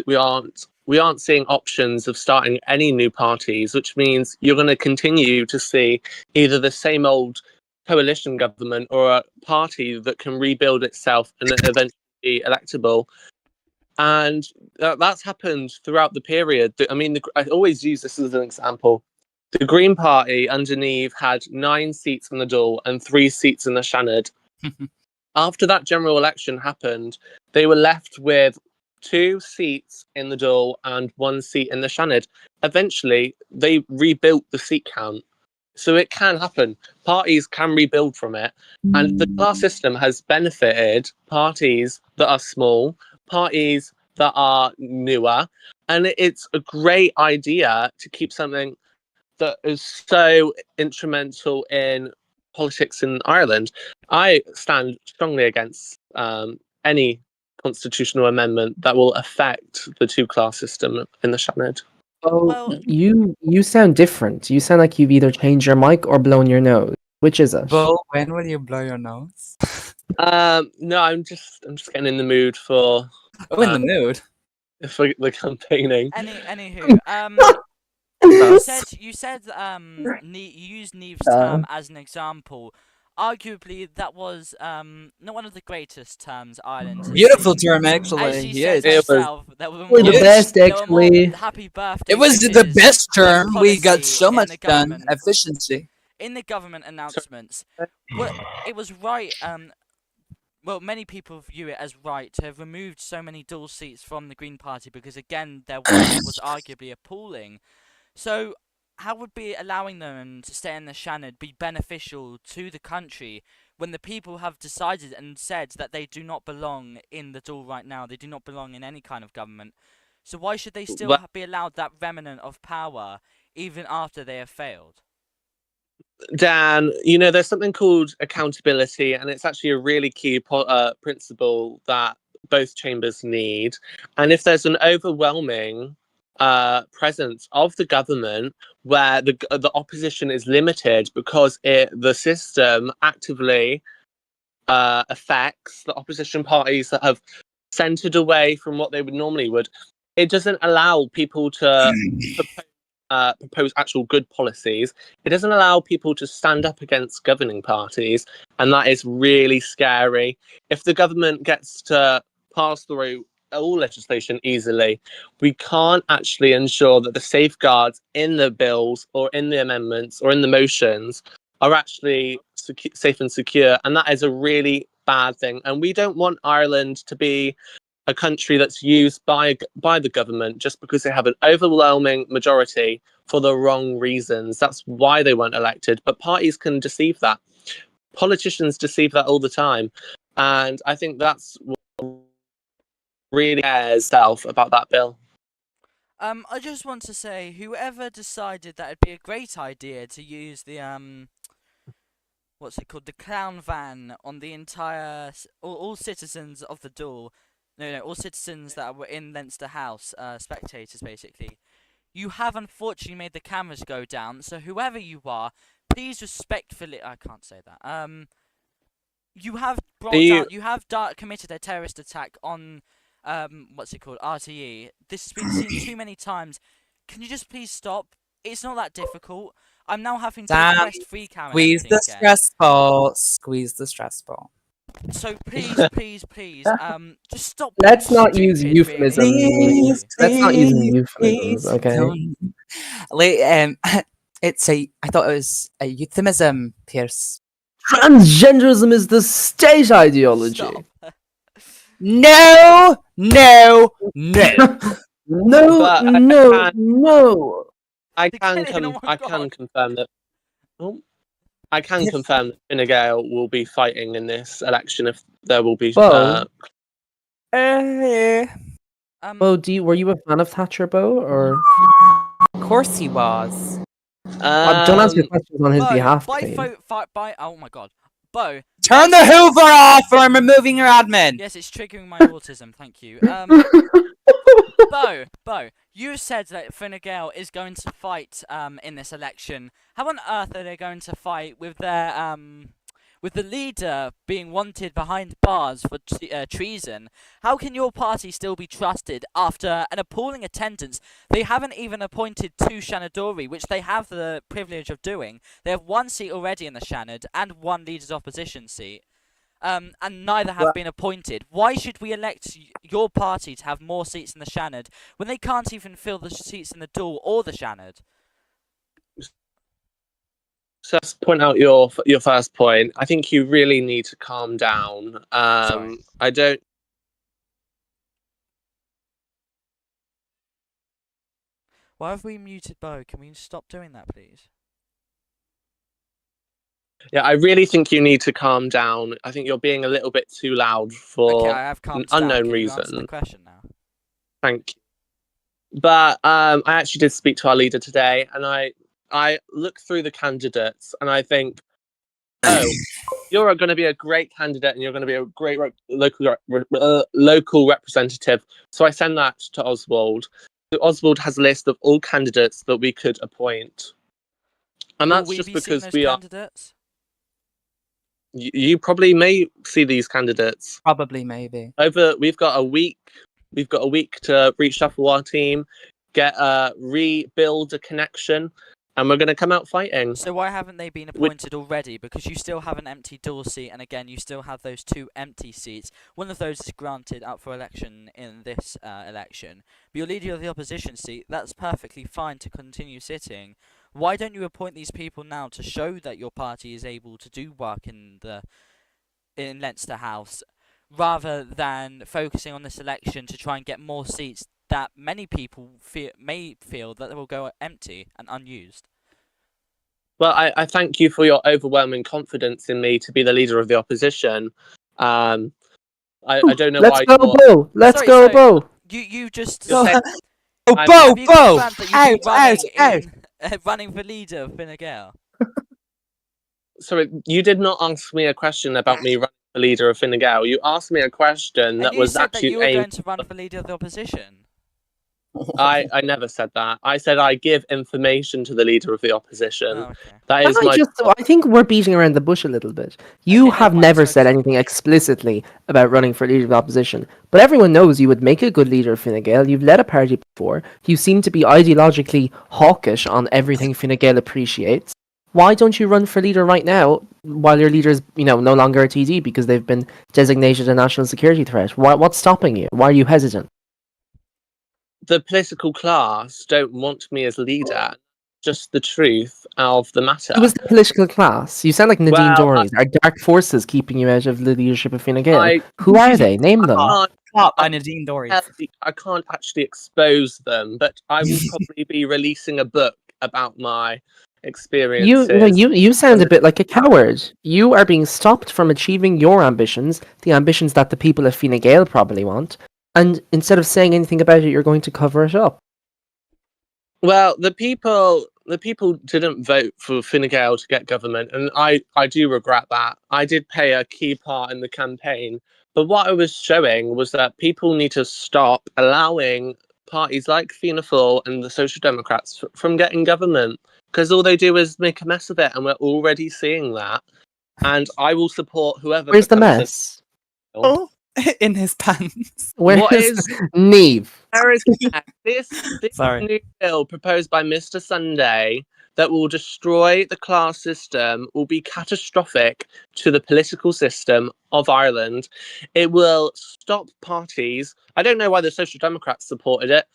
we aren't seeing options of starting any new parties, which means you're going to continue to see either the same old coalition government or a party that can rebuild itself and eventually be electable. And that's happened throughout the period. I mean, I always use this as an example. The Green Party underneath had 9 seats in the Dáil and 3 seats in the Shannon. After that general election happened, they were left with 2 seats in the Dáil and 1 seat in the Shannon. Eventually, they rebuilt the seat count. So it can happen. Parties can rebuild from it. And the class system has benefited parties that are small, parties that are newer. And it's a great idea to keep something that is so instrumental in politics in Ireland. I stand strongly against any constitutional amendment that will affect the 2-class system in the Shannon. Oh, Well- you sound different. You sound like you've either changed your mic or blown your nose. Which is it? Bo, when will you blow your nose? No, I'm just getting in the mood for Oh, in the mood. the campaigning. Anywho, you said you used Neve's term as an example. Arguably, that was not one of the greatest terms Ireland has Beautiful seen. term, As actually. she Yes. said herself, there were Probably more, the best, there were more actually. happy birthday It was the wishes best than term. We got policy so in much the done. government. Efficiency. In the government announcements, well, it was right. Well, many people view it as right to have removed so many dual seats from the Green Party because, again, their work was arguably appalling. So, how would be allowing them to stay in the Shannon be beneficial to the country when the people have decided and said that they do not belong in the Dáil right now? They do not belong in any kind of government. So why should they still Well- be allowed that remnant of power even after they have failed? Dan, there's something called accountability, and it's actually a really key principle that both chambers need. And if there's an overwhelming presence of the government where the opposition is limited because the system actively affects the opposition parties that have centered away from what they would, it doesn't allow people to propose actual good policies. It doesn't allow people to stand up against governing parties, and that is really scary. If the government gets to pass through all legislation easily, we can't actually ensure that the safeguards in the bills or in the amendments or in the motions are actually safe and secure, and that is a really bad thing. And we don't want Ireland to be a country that's used by the government just because they have an overwhelming majority for the wrong reasons. That's why they weren't elected. But parties can deceive that. Politicians deceive that all the time. And I think that's what really cares self about that bill. I just want to say, whoever decided that it'd be a great idea to use the what's it called, the clown van on the entire all citizens of the Dáil. No, all citizens that were in Leinster House, spectators basically. You have unfortunately made the cameras go down, so whoever you are, please respectfully. I can't say that. You have committed a terrorist attack on what's it called? RTE. This has been seen too many times. Can you just please stop? It's not that difficult. I'm now having to Dan, request free cam and Squeeze everything the again. stress ball. Squeeze the stress ball. So please, just stop. being Let's not use stupid, euphemisms. really. Thank you. Let's not use euphemisms, okay? I thought it was a euphemism, Pierce. Transgenderism is the state ideology. Stop. No, no, no. No, But no, no. I Again, can oh my I can God. confirm that. Oh, I can confirm that Fine Gael will be fighting in this election if there will be. Bo, Of were you a fan of Thatcher, Bo, or course he was. don't answer um, questions on his Bo, behalf, by please. oh my God. Bo, Turn the Hoover off, or I'm removing your admin. yes, it's triggering my autism. Thank you. Bo, you said that Fine Gael is going to fight in this election. How on earth are they going to fight with their with the leader being wanted behind bars for treason? How can your party still be trusted after an appalling attendance? They haven't even appointed two Shanadori, which they have the privilege of doing. They have one seat already in the Shanad and one leader's opposition seat. And neither have been appointed. Why should we elect your party to have more seats in the Shanad when they can't even fill the seats in the Dáil or the Shanad? so let's point out your first point. I think you really need to calm down. Sorry. I don't. Why have we muted Bo? Can we stop doing that, please? Yeah, I really think you need to calm down. I think you're being a little bit too loud for Okay, I have an calmed down. unknown Can you reason. answer the question now? Thank you. But I actually did speak to our leader today, and I looked through the candidates, and I think, oh, you're going to be a great candidate, and you're going to be a great local representative. So I send that to Oswald. So Oswald has a list of all candidates that we could appoint, and Will that's we just be because seeing those we are. candidates? You probably may see these candidates Probably, maybe. we've got a week to reshuffle our team, rebuild a connection, and we're going to come out fighting. So why haven't they been appointed already? Because you still have an empty Dáil seat, and again, you still have those two empty seats. One of those is granted up for election in this election. But your leader of the opposition seat, that's perfectly fine to continue sitting. Why don't you appoint these people now to show that your party is able to do work in Leinster House, rather than focusing on this election to try and get more seats that many people may feel that will go empty and unused? Well, I thank you for your overwhelming confidence in me to be the leader of the opposition. I don't know Let's why go, Bo. Let's go, Bo. You just You're saying Oh, I'm- Bo, have you Bo! confirmed that you'll be Out, running running for leader of Fine Gael? sorry, you did not ask me a question about me running for leader of Fine Gael. You asked me a question that And you was said that actually you were aimed. going to run for leader of the opposition. I never said that. I said I give information to the leader of the opposition. Oh, okay. That is my. I think we're beating around the bush a little bit. You Okay, have never mind, never let's said focus. anything explicitly about running for leader of the opposition, but everyone knows you would make a good leader of Fine Gael. You've led a party before. You seem to be ideologically hawkish on everything Fine Gael appreciates. Why don't you run for leader right now while your leader's, no longer a TD because they've been designated a national security threat? What's stopping you? Why are you hesitant? The political class don't want me as leader. Just the truth of the matter. Who was the political class? You sound like Nadine Well, Dorries. Are dark forces keeping you out of the leadership of Fine Gael? I- Who are they? Name them. Plot by Nadine Dorries. I can't actually expose them, but I will probably be releasing a book about my experiences. You sound a bit like a coward. You are being stopped from achieving your ambitions, the ambitions that the people of Fine Gael probably want, and instead of saying anything about it, you're going to cover it up. Well, the people didn't vote for Fine Gael to get government, and I do regret that. I did play a key part in the campaign, but what I was showing was that people need to stop allowing parties like Fianna Fáil and the Social Democrats from getting government, because all they do is make a mess of it, and we're already seeing that. And I will support whoever. Where's the becomes mess? Oh, in his pants. Where What is is Neve? there is this Sorry. new bill proposed by Mr. Sunday that will destroy the class system will be catastrophic to the political system of Ireland. It will stop parties. I don't know why the Social Democrats supported it.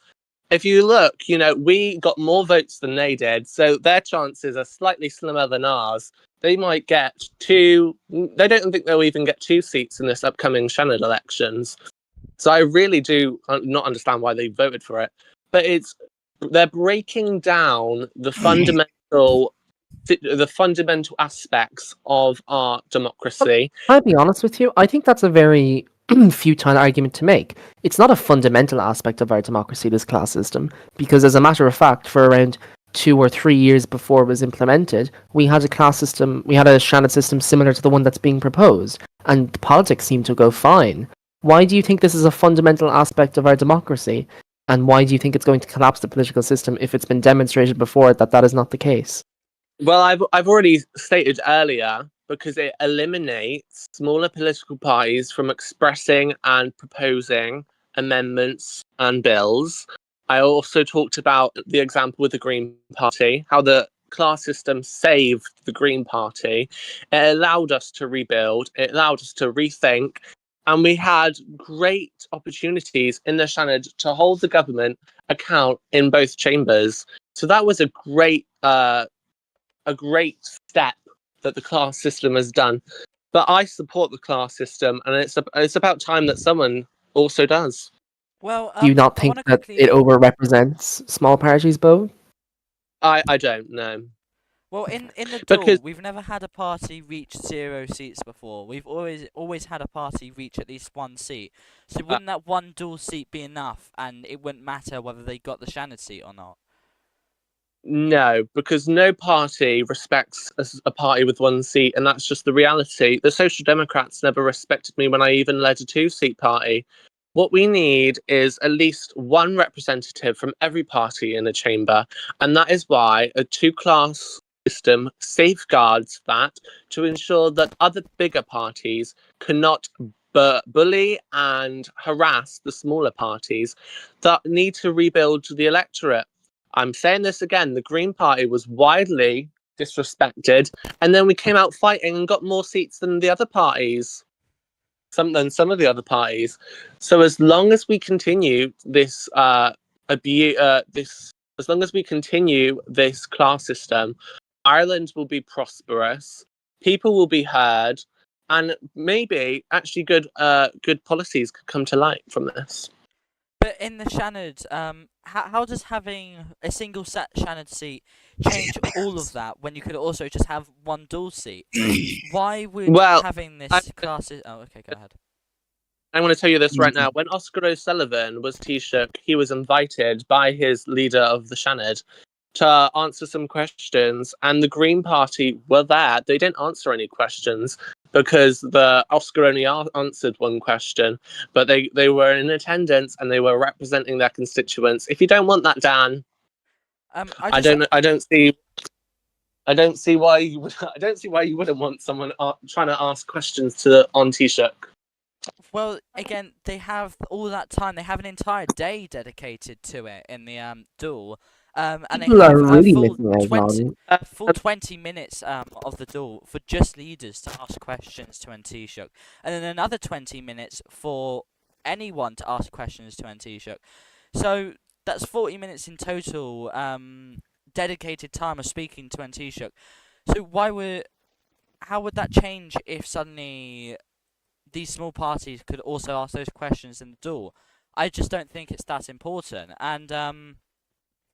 If you look, we got more votes than they did, so their chances are slightly slimmer than ours. They might get two. They don't think they'll even get 2 seats in this upcoming Shannon elections. So I really do not understand why they voted for it. But they're breaking down the fundamental aspects of our democracy. I'll be honest with you. I think that's a very futile argument to make. It's not a fundamental aspect of our democracy, this class system, because as a matter of fact, for around 2 or 3 years before it was implemented, we had a class system, we had a Shannon system similar to the one that's being proposed, and the politics seemed to go fine. Why do you think this is a fundamental aspect of our democracy? And why do you think it's going to collapse the political system if it's been demonstrated before that that is not the case? Well, I've already stated earlier, because it eliminates smaller political parties from expressing and proposing amendments and bills. I also talked about the example with the Green Party, how the class system saved the Green Party. It allowed us to rebuild, it allowed us to rethink, and we had great opportunities in the Shannon to hold the government account in both chambers. So that was a great step that the class system has done. But I support the class system, and it's about time that someone also does. Well, Do you not I think want to that quickly. it overrepresents small parties, Bo? I don't know. Well, in the Because- duel, we've never had a party reach 0 seats before. We've always had a party reach at least 1 seat. So wouldn't that one dual seat be enough, and it wouldn't matter whether they got the Shannon seat or not? No, because no party respects a party with 1 seat, and that's just the reality. The Social Democrats never respected me when I even led a 2-seat party. What we need is at least one representative from every party in the chamber, and that is why a 2-class system safeguards that to ensure that other bigger parties cannot bully and harass the smaller parties that need to rebuild the electorate. I'm saying this again, the Green Party was widely disrespected, and then we came out fighting and got more seats than the other parties. Some of the other parties. So as long as we continue this as long as we continue this class system, Ireland will be prosperous, people will be heard, and maybe actually good policies could come to light from this. But in the Shannon, how does having a single Shannon seat change all of that when you could also just have one dual seat? Why would Well, having this class? Oh, okay, go ahead. I'm going to tell you this right now. When Oscar O'Sullivan was Taoiseach, he was invited by his leader of the Shannon to answer some questions, and the Green Party were there. They didn't answer any questions because the Oscar only answered one question, but they were in attendance and they were representing their constituents. If you don't want that, Dan, I don't see why you would. I don't see why you wouldn't want someone trying to ask questions on Taoiseach. Well, again, they have all that time. They have an entire day dedicated to it in the duel. And they People have are a really full missing out 20, on. full 20 minutes of the duel for just leaders to ask questions to Taoiseach, and then another 20 minutes for anyone to ask questions to Taoiseach. So that's 40 minutes in total dedicated time of speaking to Taoiseach. So how would that change if suddenly these small parties could also ask those questions in the duel? I just don't think it's that important. And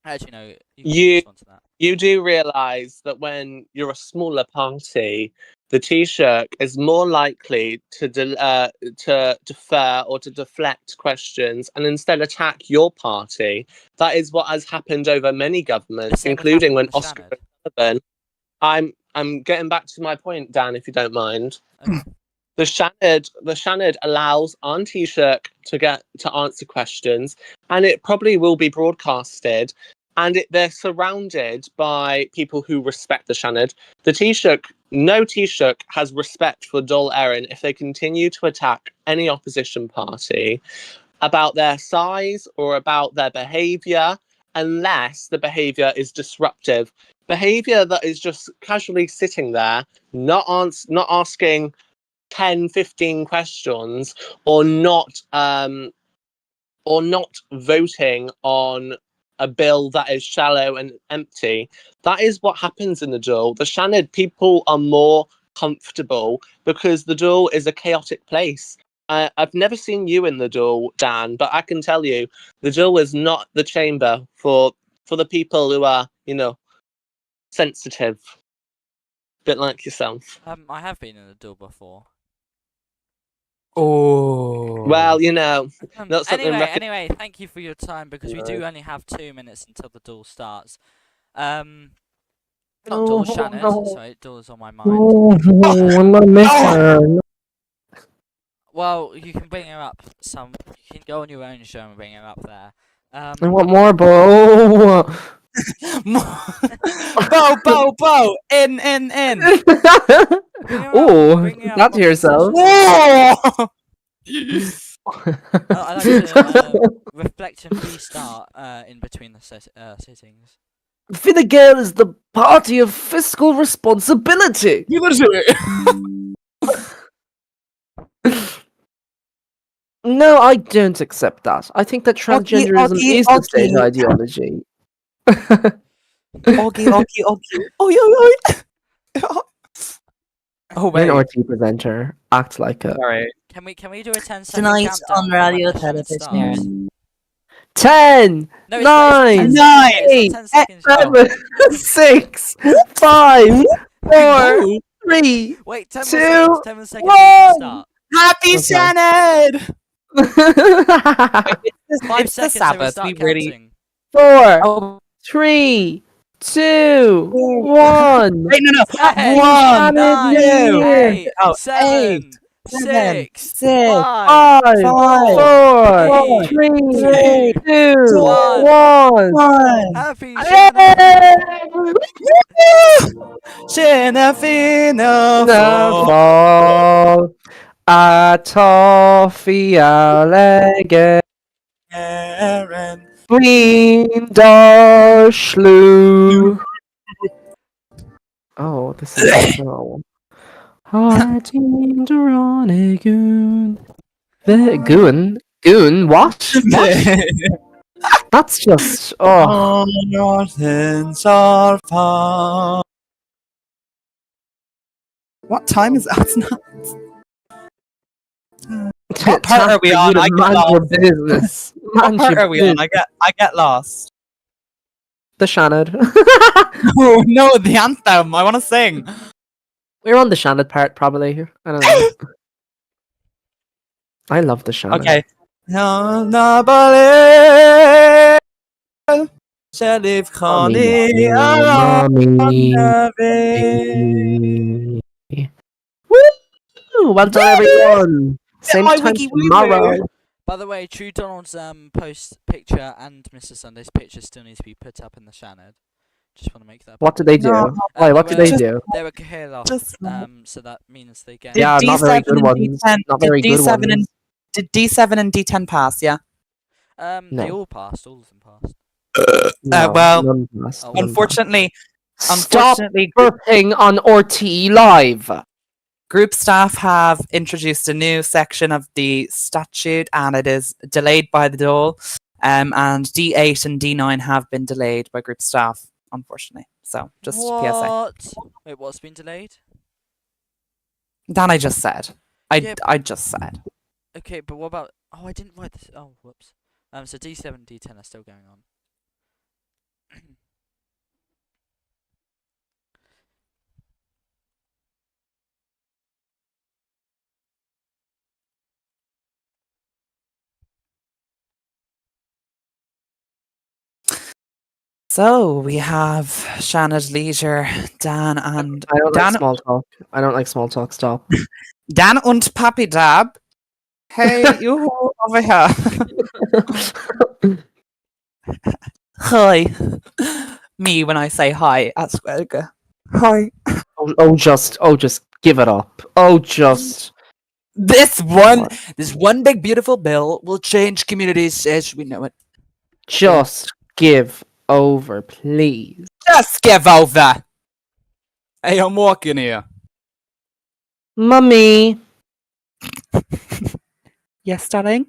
actually, no, you can respond to that. You do realise that when you're a smaller party, the Taoiseach is more likely to defer or to deflect questions and instead attack your party. That is what has happened over many governments, including when Oscar Sullivan. I'm getting back to my point, Dan, if you don't mind. Okay. The Shannon allows our Taoiseach to answer questions, and it probably will be broadcasted. And they're surrounded by people who respect the Shannon. The Taoiseach no Taoiseach has respect for Dul Erin if they continue to attack any opposition party about their size or about their behaviour, unless the behaviour is disruptive. Behaviour that is just casually sitting there, not asking 10, 15 questions, or not voting on a bill that is shallow and empty. That is what happens in the Dáil. The Seanad, people are more comfortable because the Dáil is a chaotic place. I've never seen you in the Dáil, Dan, but I can tell you, the Dáil is not the chamber for the people who are, sensitive, a bit like yourself. I have been in the Dáil before. Oh. Well, not something. Anyway, thank you for your time because we do only have 2 minutes until the Dáil starts. Not Dáil, Shannon. Sorry, Dáil is on my mind. Oh, I miss her. Well, you can bring her up some. You can go on your own show and bring her up there. I want more, Bo. Bo, in. Bring her Oh, bring her up that to on yourself. Whoa! I like to reflect and restart in between the sittings. Fine Gael is the party of fiscal responsibility. No, I don't accept that. I think that transgenderism is the state ideology. Oggy. Oi. Oh, wait. Minority presenter. Act like a. Sorry. Can we do a 10-second Tonight countdown on for when Radio the Shannon Television. starts? 10, No, it's 9, not 10 8, seconds. It's not 10 seconds. 7, 6, 5, 4, 3, Wait, 10 more 2, seconds. 10 more seconds. one. Start. Happy Okay. Shannon! 5 It's the seconds. So we Sabbath. start We really. counting. 4, Oh, 3, 2, 1. wait, no. Hey, 1, 9, 2, 8, oh, 7, 7, 6, 6, 5, 5, 4, 3, 2, 1. 1. Happy Shannon. Shanna Fina The fall a toffee a legge Aaron. Queen Darshlu. Oh, this is so. Hartin Duronigoon. Goon? What? That's just. Oh. What time is that? It's not. What part are we on? I get Mind your lost. business. What Mind part your are we on? business. I get lost. The Shanad. Oh no, the anthem. I want to sing. We're on the Shanad part, probably. I don't know. I love the Shanad. Okay. Shelif Khani Mommy. Woo! Well done, everyone. Same my time wiki woo tomorrow. woo. By the way, True Donald's post picture and Mr. Sunday's picture still needs to be put up in the Shannon. Just want to make that. What did they do? No. Why? What did they do? They were Kahir Just- so that means they get. Did Yeah, not very D7 good and ones. D10 Not very did good D7 and ones. did D7 and D10 pass? Yeah. They No. all passed. All of them passed. No, well, none passed, oh, none Unfortunately, passed. Stop unfortunately, burping on RTE Live. group staff have introduced a new section of the statute, and it is delayed by the Dáil. And D8 and D9 have been delayed by group staff, unfortunately. So just PSA. What? Wait, what's been delayed? That I just said. Yeah, I just said. Okay, but what about? Oh, I didn't write this. Oh, whoops. So D7 and D10 are still going on. So we have Shanna's Leisure, Dan and I don't Dan, like small talk. I don't like small talk. Stop. Dan und Papi Dab. Hey, you over here. Hi. Me when I say hi at Squelga. Hi. Just give it up. Just This one big beautiful bill will change communities as we know it. just give over, please. Just give over. Hey, I'm walking here. Mummy. Yes, darling.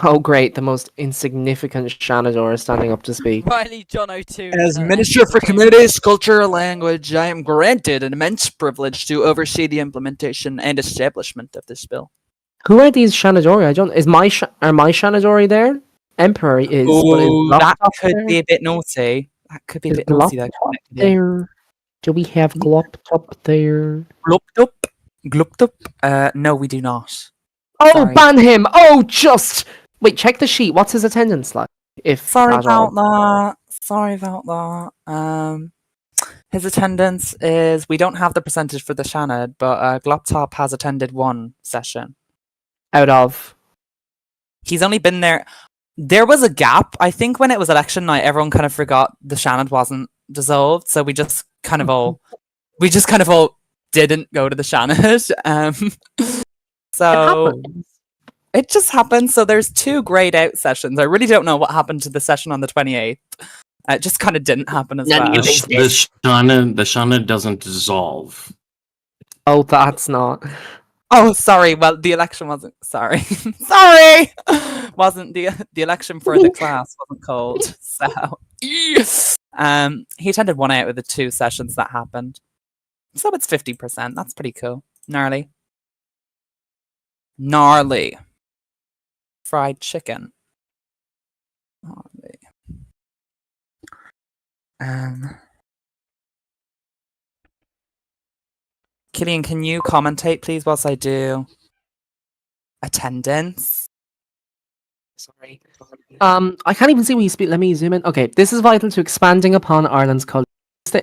Oh, great! The most insignificant Shanador is standing up to speak. Riley John O2. As Minister for Communities, Culture and Language, I am granted an immense privilege to oversee the implementation and establishment of this bill. Who are these Shanadori? I don't. Are my Shanadori there? Emperor is. But is that Glop could there? be a bit naughty. That could be a Is bit naughty. Glop That Top connected in. there? Do we have Glop Top there? Gluptup? Gluptup? No, we do not. Oh, Sorry. ban him! Just wait. Check the sheet. What's his attendance like? If Sorry at all? about that. Sorry about that. His attendance is, we don't have the percentage for the Shanad, but Gloptop has attended one session. Out of. He's only been there. There was a gap. I think when it was election night, everyone kind of forgot the Shanad wasn't dissolved, so we just kind of all didn't go to the Shanad. So it just happened. So there's 2 grayed out sessions. I really don't know what happened to the session on the 28th. It just kind of didn't happen as well. The Shana doesn't dissolve. Oh, that's not. Oh, sorry. Well, the election wasn't. Sorry, sorry. Wasn't the election for the class wasn't called. So, he attended 1 out of the 2 sessions that happened. So it's 50%. That's pretty cool. Gnarly. Fried chicken. Gnarly. Killian, can you commentate, please, whilst I do attendance? Sorry. I can't even see when you speak. Let me zoom in. Okay, this is vital to expanding upon Ireland's culture.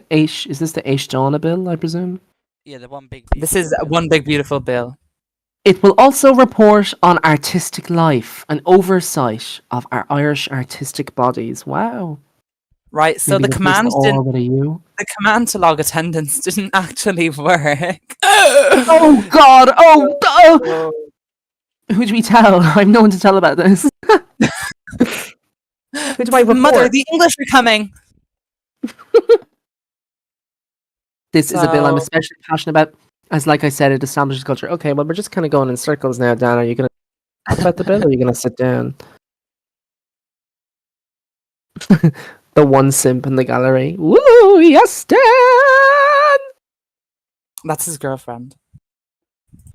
Is this the Aishdana bill, I presume? Yeah, the one big. This is one big beautiful bill. It will also report on artistic life and oversight of our Irish artistic bodies. Wow. Right, so Maybe the this is command all about you. the command to log attendance didn't actually work. Oh God! Oh! Who do we tell? I'm no one to tell about this. Who do I report? Mother, the English are coming. This is a bill I'm So- especially passionate about. As like I said, it establishes culture. Okay, well we're just kind of going in circles now, Dan. Are you gonna talk about the bill or are you gonna sit down? The one simp in the gallery. Woo! Yes, Dan! That's his girlfriend.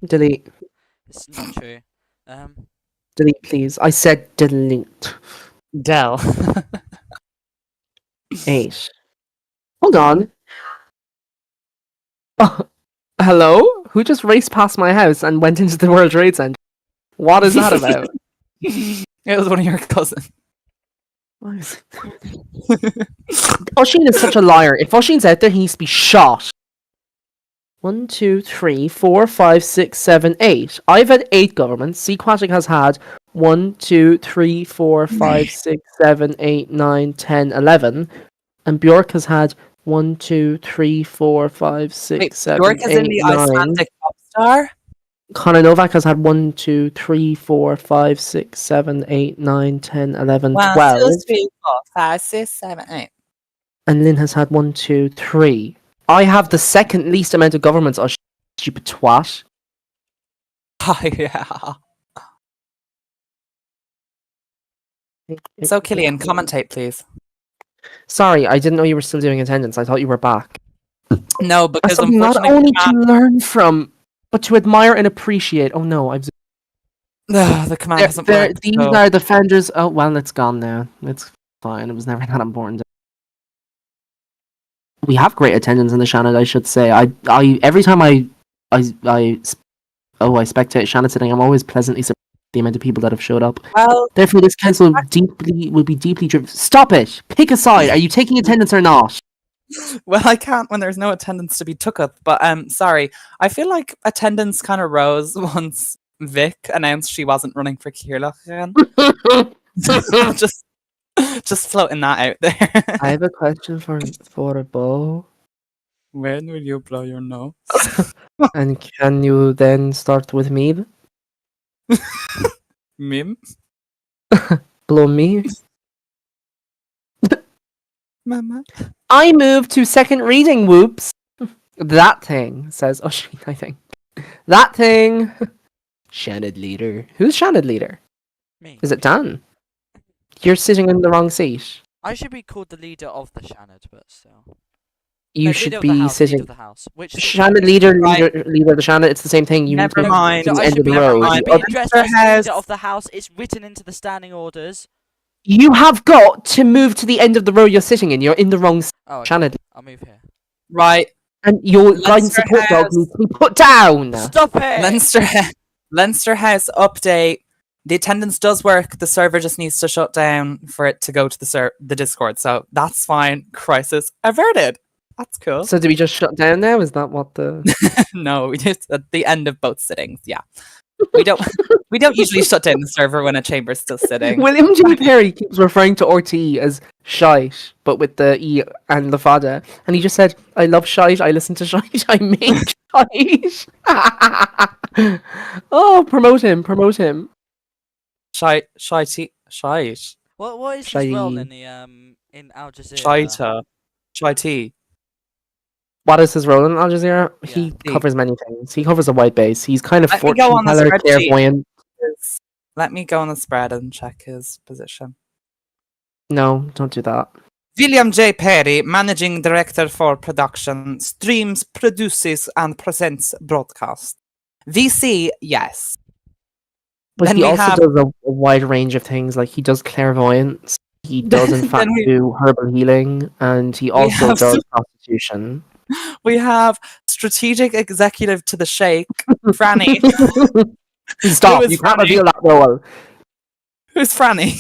Delete. It's not true. Delete, please. I said delete. Dell. 8. Hold on. Oh, hello? Who just raced past my house and went into the World Trade Center? What is that about? It was one of your cousins. Oisin is such a liar. If Oisin's out there, he needs to be shot. 1, 2, 3, 4, 5, 6, 7, 8. I've had 8 governments. Sequatic has had 1, 2, 3, 4, 5, 6, 7, 8, 9, 10, 11. And Bjork has had 1, 2, 3, 4, 5, 6, Wait, 7, York is 8, in the 9. Icelandic pop star? Conor Novak has had 1, 2, 3, 4, 5, 6, 7, 8, 9, 10, 11, 12. 1, 2, 3, 4, 5, 6, 7, 8. And Lynn has had 1, 2, 3. I have the second least amount of governments. Oh, stupid twat. Oh, yeah. So, Killian, commentate, please. Sorry, I didn't know you were still doing attendance. I thought you were back. No, because Something not unfortunately, only to learn from, but to admire and appreciate. Oh no, I've. the command hasn't worked. These so- are the founders. Oh well, it's gone now. It's fine. It was never that important. We have great attendance in the Shannon, I should say. I every time I spectate Shannon sitting, I'm always pleasantly surprised at the amount of people that have showed up. Well, Therefore, this council will be deeply driven. Stop it! Pick a side. Are you taking attendance or not? well, I can't when there's no attendance to be took up. But sorry, I feel like attendance kind of rose once Vic announced she wasn't running for Kirlach again. just floating that out there. I have a question for Bo. When will you blow your nose? And can you then start with me? Mim? Blow me? Mama? I move to second reading, whoops. That thing, says Oisin, I think. That thing. Shannon leader. Who's Shannon leader? Me. Is it Dan? You're sitting in the wrong seat. I should be called the leader of the Shanad, but still. You No, should leader of the be house, leader sitting. of the house. Which Shannon leader, Right. leader of the Shannon. It's the same thing. You Never need to mind. to the I end should of the be, never road. I mind. should The be oth- addressed Mr. as House. leader of the house. It's written into the standing orders. You have got to move to the end of the row you're sitting in. You're in the wrong Oh, okay. Shannon. I'll move here. Right. And your Leinster guidance support dog House. needs to be put down. Stop it! Leinster House update. The attendance does work. The server just needs to shut down for it to go to the Discord. So that's fine. Crisis averted. That's cool. So do we just shut down now? Is that what the? No, we just at the end of both sittings. Yeah, we don't usually shut down the server when a chamber's still sitting. William J. Perry keeps referring to RTE as shite, but with the E and the fada. And he just said, I love shite, I listen to shite, I make shite. Oh, promote him. Shite. What is his role Shy. in the in Al Jazeera? Shitey. What is his role in Al Jazeera? He Yeah. covers many things. He covers a wide base. He's kind of Let me fortune go on the teller, spreadsheet. clairvoyant. Let me go on the spread and check his position. No, don't do that. William J. Perry, Managing Director for Production, streams, produces, and presents broadcast. VC, yes. But Then he we also have- does a wide range of things. Like he does clairvoyance. He does in fact Then we- do herbal healing, and he also have does some- prostitution. We have Strategic Executive to the Sheikh, Franny. Stop! Who is You can't Franny? reveal that role. Who's Franny?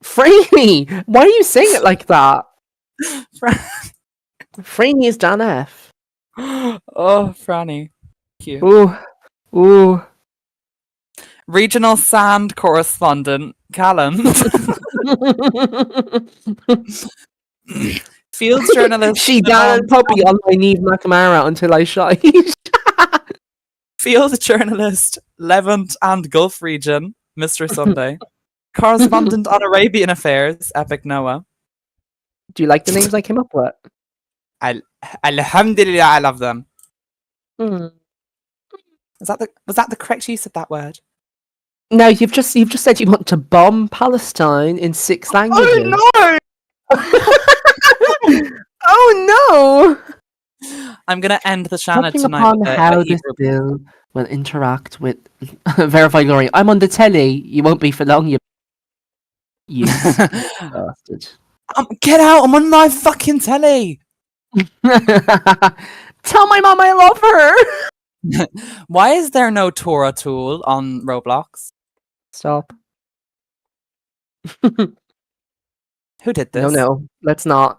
Franny, why are you saying it like that? Fran- Franny is Dan F. Oh, Franny. Cute. Ooh. Regional Sand Correspondent, Callum. Fields Journalist. She Dan and Puppy on my Neve McNamara until I shite. Field Journalist, Levant and Gulf Region, Mr. Sunday. Correspondent on Arabian Affairs, Epic Noah. Do you like the names I came up with? Alhamdulillah, I love them. Mm. Was that the correct use of that word? Now you've just said you want to bomb Palestine in 6 languages. no! Oh no! I'm gonna end the channel Touching tonight. upon with a how this Hebrew- bill will interact with verified glory. I'm on the telly. You won't be for long. You bastard. Get out! I'm on my fucking telly. Tell my mom I love her. Why is there no Torah tool on Roblox? Stop. Who did this? No. Let's not.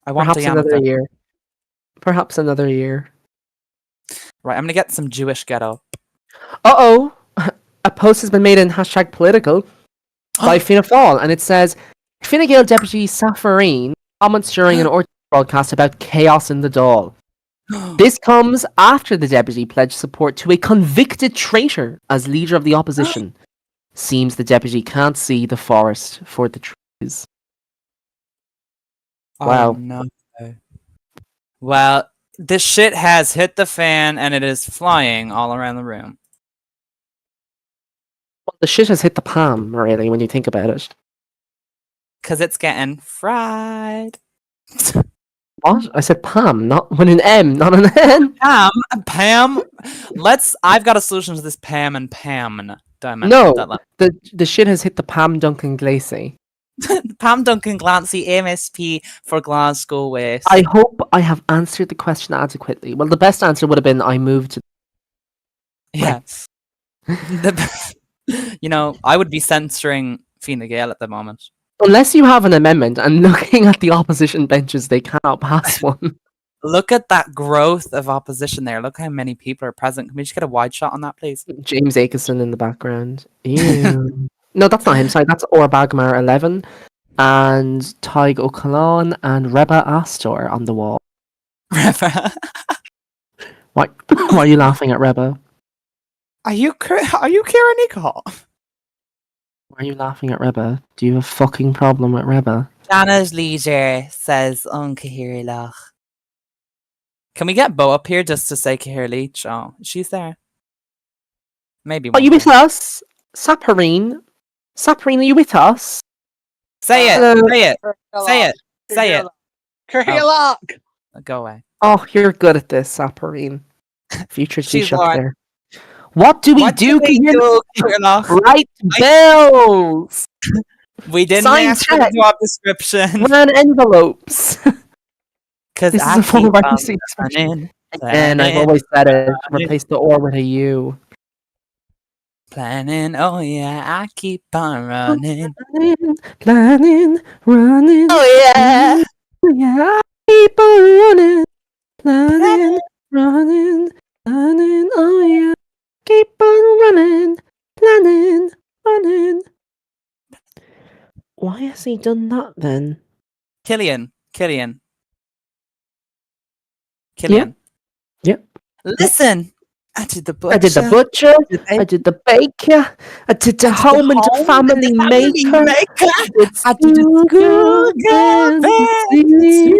I want Perhaps a another yarmulke. year. Perhaps another year. Right, I'm gonna get some Jewish ghetto. Uh-oh. A post has been made in hashtag political by Fianna Fáil, and it says, Fine Gael Deputy Safarine comments during an RT broadcast about chaos in the Dáil. This comes after the deputy pledged support to a convicted traitor as leader of the opposition. Seems the deputy can't see the forest for the trees. Wow. Oh, no. Well, this shit has hit the fan and it is flying all around the room. Well, the shit has hit the palm, really, when you think about it. Because it's getting fried. What? I said Pam, not with an M, not an N. Pam. I've got a solution to this Pam and Pam. Diamond. No, the shit has hit the Pam Duncan Glacy. Pam Duncan Glancy, MSP for Glasgow West. I hope I have answered the question adequately. Well, the best answer would have been I moved to. Yeah. I would be censoring Fine Gael at the moment. Unless you have an amendment, and looking at the opposition benches, they cannot pass one. Look at that growth of opposition there. Look how many people are present. Can we just get a wide shot on that, please? James Akeson in the background. Ew. No, that's not him. Sorry, that's Orbagmar 11. and Tig O'Callaghan and Reba Astor on the wall. Reba. Why are you laughing at Reba? Are you Kira Nicole? Why are you laughing at Reba? Do you have a fucking problem with Reba? Janet Leisure says Kahiri Lach. Can we get Bo up here just to say Kahiri Leach? Oh, she's there. Maybe Are one you with day. us? Saparine? Saparine, are you with us? Say it. Hello. Say it. Say it. Say it. Kahilak! Go away. Oh, you're good at this, Saparine. Future to be She's shook Lauren. there. What do we What do? we Kahir? do, Kahiri Lach? Right bells! We didn't Sign ask for the check. job description. Run envelopes. Because This is I a form keep of on artistic expression. running, And I've planning, always said it. Replace the or with a U. planning. Oh yeah, I keep on running. Planning, running. Oh yeah. Yeah, I keep on running. Planning, running, planning. Oh yeah, keep on running. Planning, running. Why has he done that then? Killian. Yep. Listen, I did the butcher. I did the butcher. did I did the baker. I did the home and the family maker. I did the school girl fancy.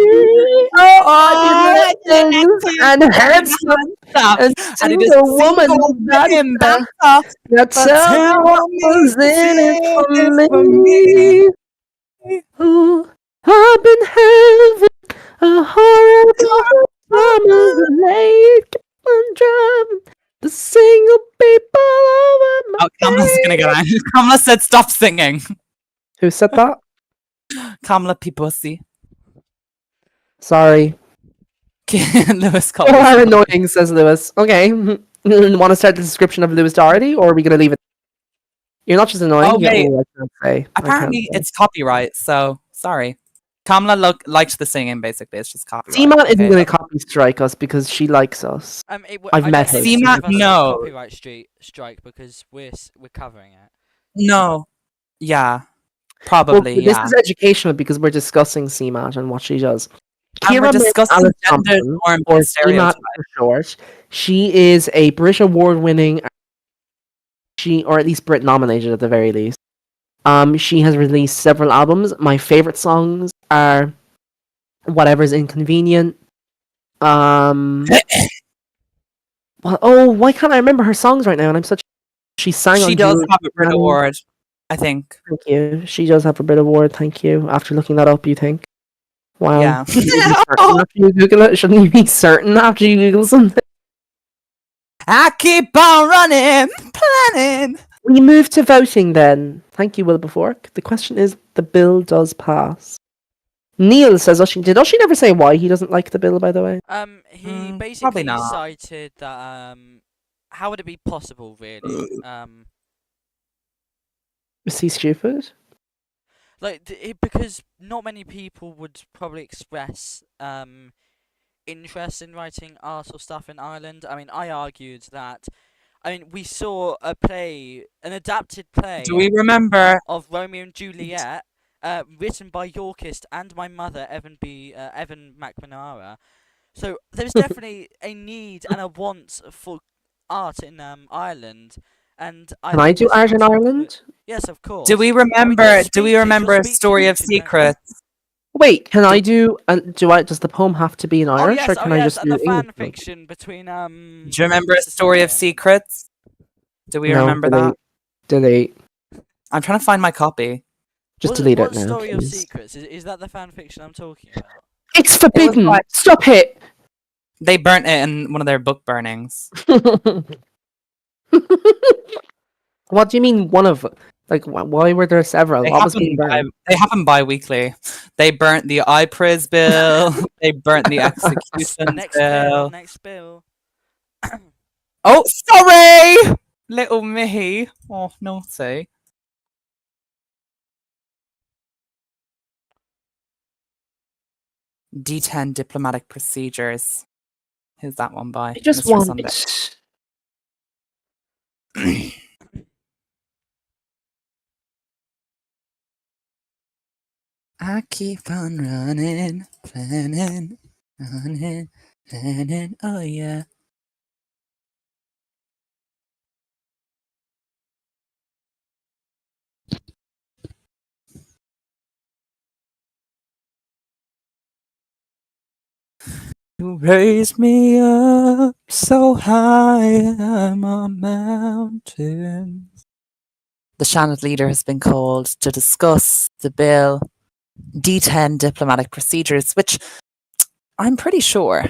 Oh, I did the and handsome and I did single woman woman dancer. dancer. Now tell me what was in it for me. Oh, I've been having a horrible summer late and drum. The single people over my Oh, Kamala's gonna get angry. Kamala said stop singing. Who said that? Kamala Piposi. Sorry. Lewis called You us are annoying. annoying, says Lewis. Okay. Want to start the description of Lewis Doherty, or are we going to leave it? You're not just annoying. Oh, wait. I can't say. Apparently, it's copyright, so sorry. Kamala liked the singing, basically. It's just copyright. Seema isn't Okay, going to copy strike us because she likes us. I met don't her. think Seema, any of us no. got copyright strike because we're covering it. No. Yeah. Well, Probably, this yeah. is educational because we're discussing CMAT and what she does. And we're Kira May discussing Alice gender Thompson, norms or and CMAT stereotypes. for short. She is a Brit Award-winning, or at least Brit nominated at the very least. She has released several albums. My favorite songs are "Whatever's Inconvenient." Well, oh, why can't I remember her songs right now? And I'm such. She sang on. She does Jules have a Brit Shannon. Award, I think. Thank you. She does have a Brit Award. Thank you. After looking that up, you think? Wow. Yeah. Shouldn't you be certain after you Google it? Shouldn't you be certain after you Google something? I keep on running, planning. We move to voting then. Thank you, Wilberfork. The question is, the bill does pass. Neil says, did Oisin never say why he doesn't like the bill, by the way? He probably basically not. cited that how would it be possible really? Is he stupid? Because not many people would probably express interest in writing art or stuff in Ireland. I mean, I argued that. I mean, we saw an adapted play Do we remember? of Romeo and Juliet, written by Yorkist and my mother, Evan McManara. So there's definitely a need and a want for art in Ireland. And Can I do art in Ireland? Yes, of course. Do we remember? Do we remember a story of secrets? Wait, can I do? Does the poem have to be in Irish, or can I just and do the English? fan fiction between Do you remember a Mr. story of Simon. secrets? Do we No, remember that? Delete. I'm trying to find my copy. Just What- delete what it now, story of please. secrets is that the fan fiction I'm talking about? It's forbidden. like- Stop it. They burnt it in one of their book burnings. What do you mean one of? Like, why were there several? They What was being burned? happen bi-weekly. They burnt the IPRIS bill. They burnt the execution bill. Next bill. Oh, sorry! Little me. Oh, naughty. D10 Diplomatic Procedures. Who's that one by? I just Mr. want. Sunday. I keep on running, planning, running, planning. Oh yeah. You raise me up so high, I'm on mountains. The Shannon leader has been called to discuss the bill D10 diplomatic procedures, which I'm pretty sure,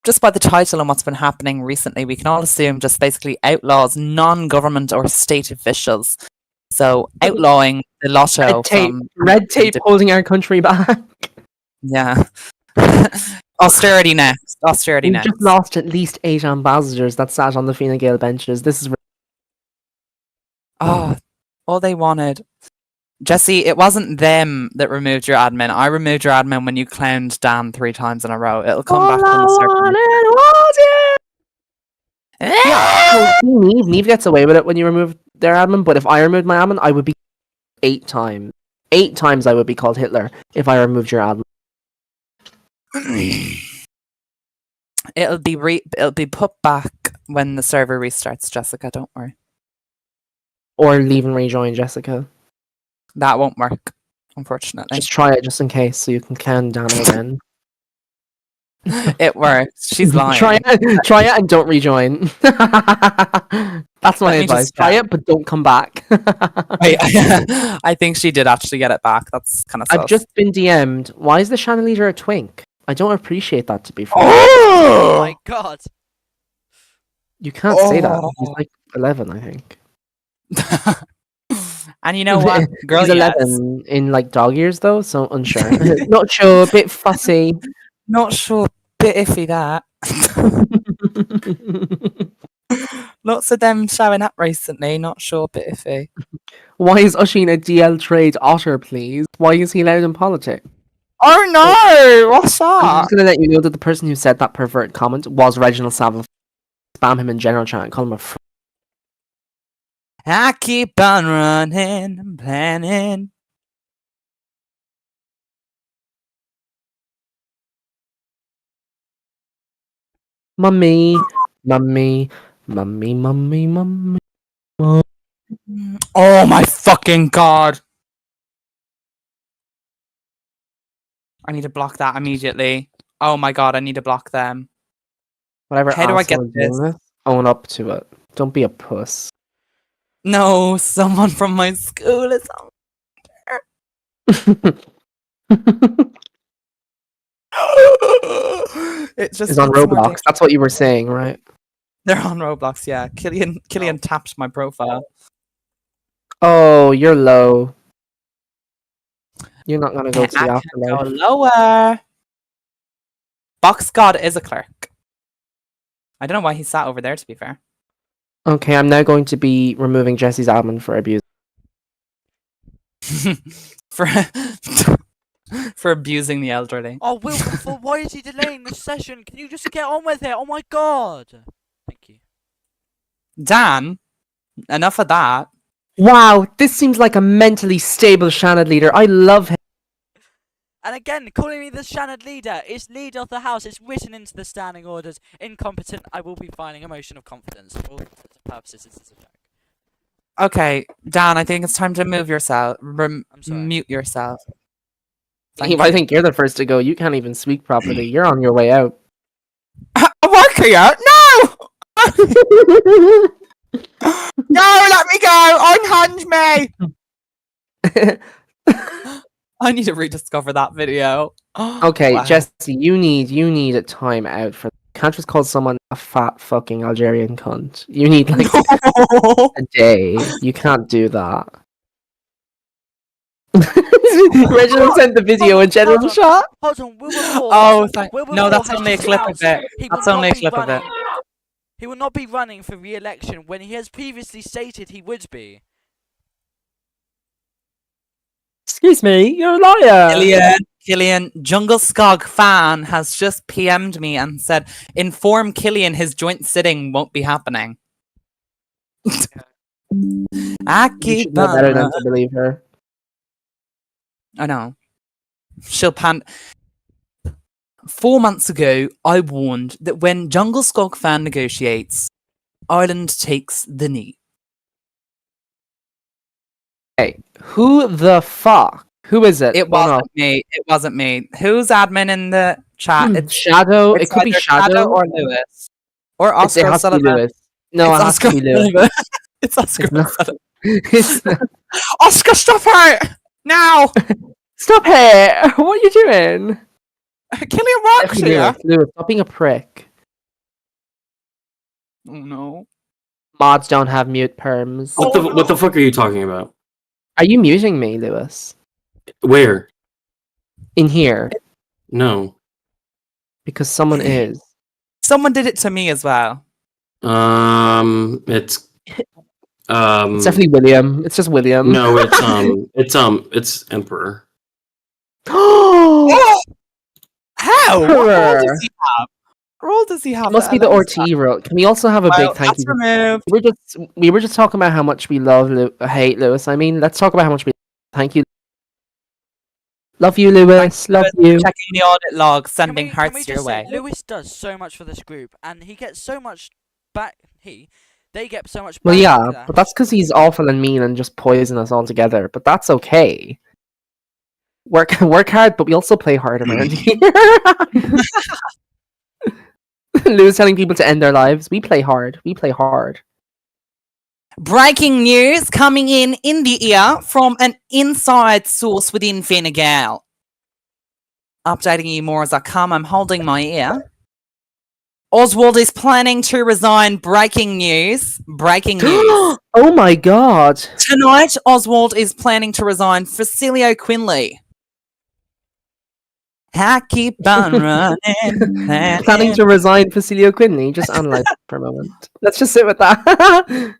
just by the title and what's been happening recently, we can all assume just basically outlaws non-government or state officials. So outlawing the lotto Red tape holding our country back. Yeah. Austerity next. Austerity We've next. just lost at least 8 ambassadors that sat on the Fine Gael benches. This is Oh, all they wanted. Jesse, it wasn't them that removed your admin. I removed your admin when you clowned Dan 3 times in a row. It'll come back when the yeah. Neve gets away with it when you remove their admin, but if I removed my admin, I would be 8 times. 8 times I would be called Hitler if I removed your admin. It'll be put back when the server restarts, Jessica, don't worry. Or leave and rejoin, Jessica. That won't work, unfortunately. Just try it just in case so you can clown Dan again. It works. She's lying. Try it and don't rejoin. That's my advice. Try it, but don't come back. I think she did actually get it back. That's kind of sus. I've just been DM'd. Why is the Shannon leader a twink? I don't appreciate that, to be fair. Oh my god. You can't say that. He's like 11, I think. And you know what? Girl, he's 11 in like dog years, though, so unsure. Not sure, a bit fussy. Not sure, bit iffy that. Lots of them showing up recently, not sure, bit iffy. Why is Oisin a DL trade otter, please? Why is he allowed in politics? Oh no! What's I'm that? just going to let you know that the person who said that pervert comment was Reginald Saville. Spam him in general chat and call him a I keep on running and planning. Mummy, mummy, mummy, mummy, mummy. Oh my fucking god! I need to block that immediately. Oh my god, I need to block them. Whatever. How do I get asshole is doing this, own up to it. Don't be a puss. No, someone from my school is on there. It just It's on gets more Roblox. That's what you were saying, right? They're on Roblox, yeah. Killian tapped my profile. Oh, you're low. You're not gonna go to the I can't afterlife. go lower. Box God is a clerk. I don't know why he sat over there, to be fair. Okay, I'm now going to be removing Jesse's admin for abuse. for for abusing the elderly. Oh, Wilberforce, why is he delaying the session? Can you just get on with it? Oh my god. Thank you. Dan, enough of that. Wow, this seems like a mentally stable Shannon leader. I love him. And again, calling me the Shannon leader. It's leader of the house. It's written into the standing orders. Incompetent. I will be filing a motion of confidence. For all purposes, this is a joke. Okay, Dan, I think it's time to move yourself. I'm sorry. Mute yourself. I think you're the first to go. You can't even speak properly. You're on your way out. I work here. No! No, let me go! Unhunge me! I need to rediscover that video. Okay, Wow. Jesse, you need a time out for. Can't just call someone a fat fucking Algerian cunt. You need like a day. You can't do that. Reginald sent the video in general shot. Hold on, Wilberforce. Oh, Wilberforce no, that's has only a just clip of announced it. he That's will only not a be clip of it. running- He will not be running for re-election when he has previously stated he would be. Excuse me, you're a liar. Killian, Jungle Skog fan has just PM'd me and said, inform Killian his joint sitting won't be happening. I You keep should know on better than running. to believe her. I know. She'll pan. 4 months ago, I warned that when Jungle Skog fan negotiates, Ireland takes the knee. Hey, who the fuck? Who is it? It Oh, no. wasn't me. It wasn't me. Who's admin in the chat? It's Shadow. It could be either Shadow. or Lewis. Or It Oscar has to be O'Sullivan. Lewis. No, It's it has Oscar to be Lewis. O'Sullivan. It's Oscar It's not. O'Sullivan. It's not. Oscar, stop her! Now! Stop it! What are you doing? Killian Rock's Definitely here. Lewis. Lewis, stop being a prick. Oh no. Mods don't have mute perms. What the fuck are you talking about? Are you muting me, Lewis? Where? In here. No. Because someone is. Someone did it to me as well. It's It's definitely William. It's just William. no, it's Emperor. Oh! How? What role Her. does he have? What role does he have? It must be the RT role. Can we also have a Well, big thank that's you? removed. We were just talking about how much we love hate Lewis. I mean, let's talk about how much we thank you. Love you, Lewis. Love you. Checking the audit log, Can sending we hearts just your say, way. Lewis does so much for this group, and he gets so much back. They get so much. Well, yeah, backlash. but that's because he's awful and mean and just poison us all together. But that's okay. Work hard, but we also play hard around here. Lewis telling people to end their lives. We play hard. We play hard. Breaking news coming in the ear from an inside source within Fine Gael. Updating you more as I come. I'm holding my ear. Oswald is planning to resign. Breaking news. Breaking news. Oh my god. Tonight, Oswald is planning to resign for Cilio Quinley. I keep on running. Planning to resign for Cilio Quinley. Just analyze it for a moment. Let's just sit with that.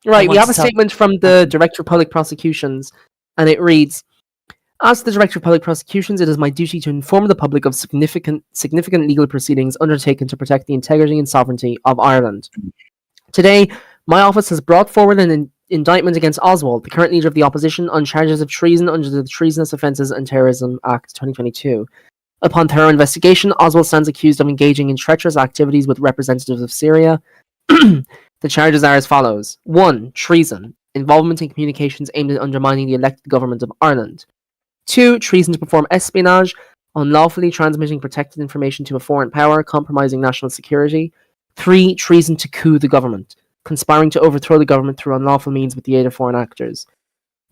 Right, we want have to a tell- statement from the Director of Public Prosecutions, and it reads, as the Director of Public Prosecutions, it is my duty to inform the public of significant legal proceedings undertaken to protect the integrity and sovereignty of Ireland. Today, my office has brought forward an indictment against Oswald, the current leader of the opposition, on charges of treason under the Treasonous Offences and Terrorism Act 2022. Upon thorough investigation, Oswald stands accused of engaging in treacherous activities with representatives of Syria. The charges are as follows. 1. Treason. Involvement in communications aimed at undermining the elected government of Ireland. 2. Treason to perform espionage, unlawfully transmitting protected information to a foreign power, compromising national security. 3. Treason to coup the government, conspiring to overthrow the government through unlawful means with the aid of foreign actors.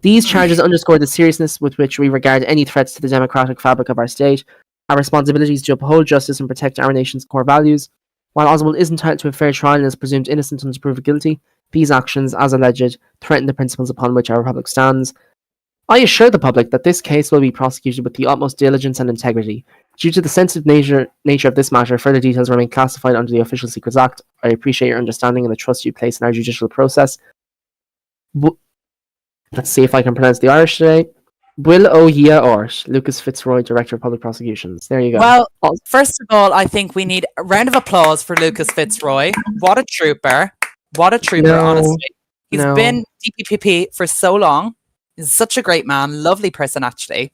These charges underscore the seriousness with which we regard any threats to the democratic fabric of our state, our responsibilities to uphold justice and protect our nation's core values. While Oswald is entitled to a fair trial and is presumed innocent until proved guilty, these actions, as alleged, threaten the principles upon which our republic stands. I assure the public that this case will be prosecuted with the utmost diligence and integrity. Due to the sensitive nature of this matter, further details remain classified under the Official Secrets Act. I appreciate your understanding and the trust you place in our judicial process. Let's see if I can pronounce the Irish today. Will O'Hia Ort, Lucas Fitzroy, Director of Public Prosecutions. There you go. Well, first of all, I think we need a round of applause for Lucas Fitzroy. What a trooper. What a trooper, No, honestly. He's no. been DPP for so long. He's such a great man. Lovely person, actually.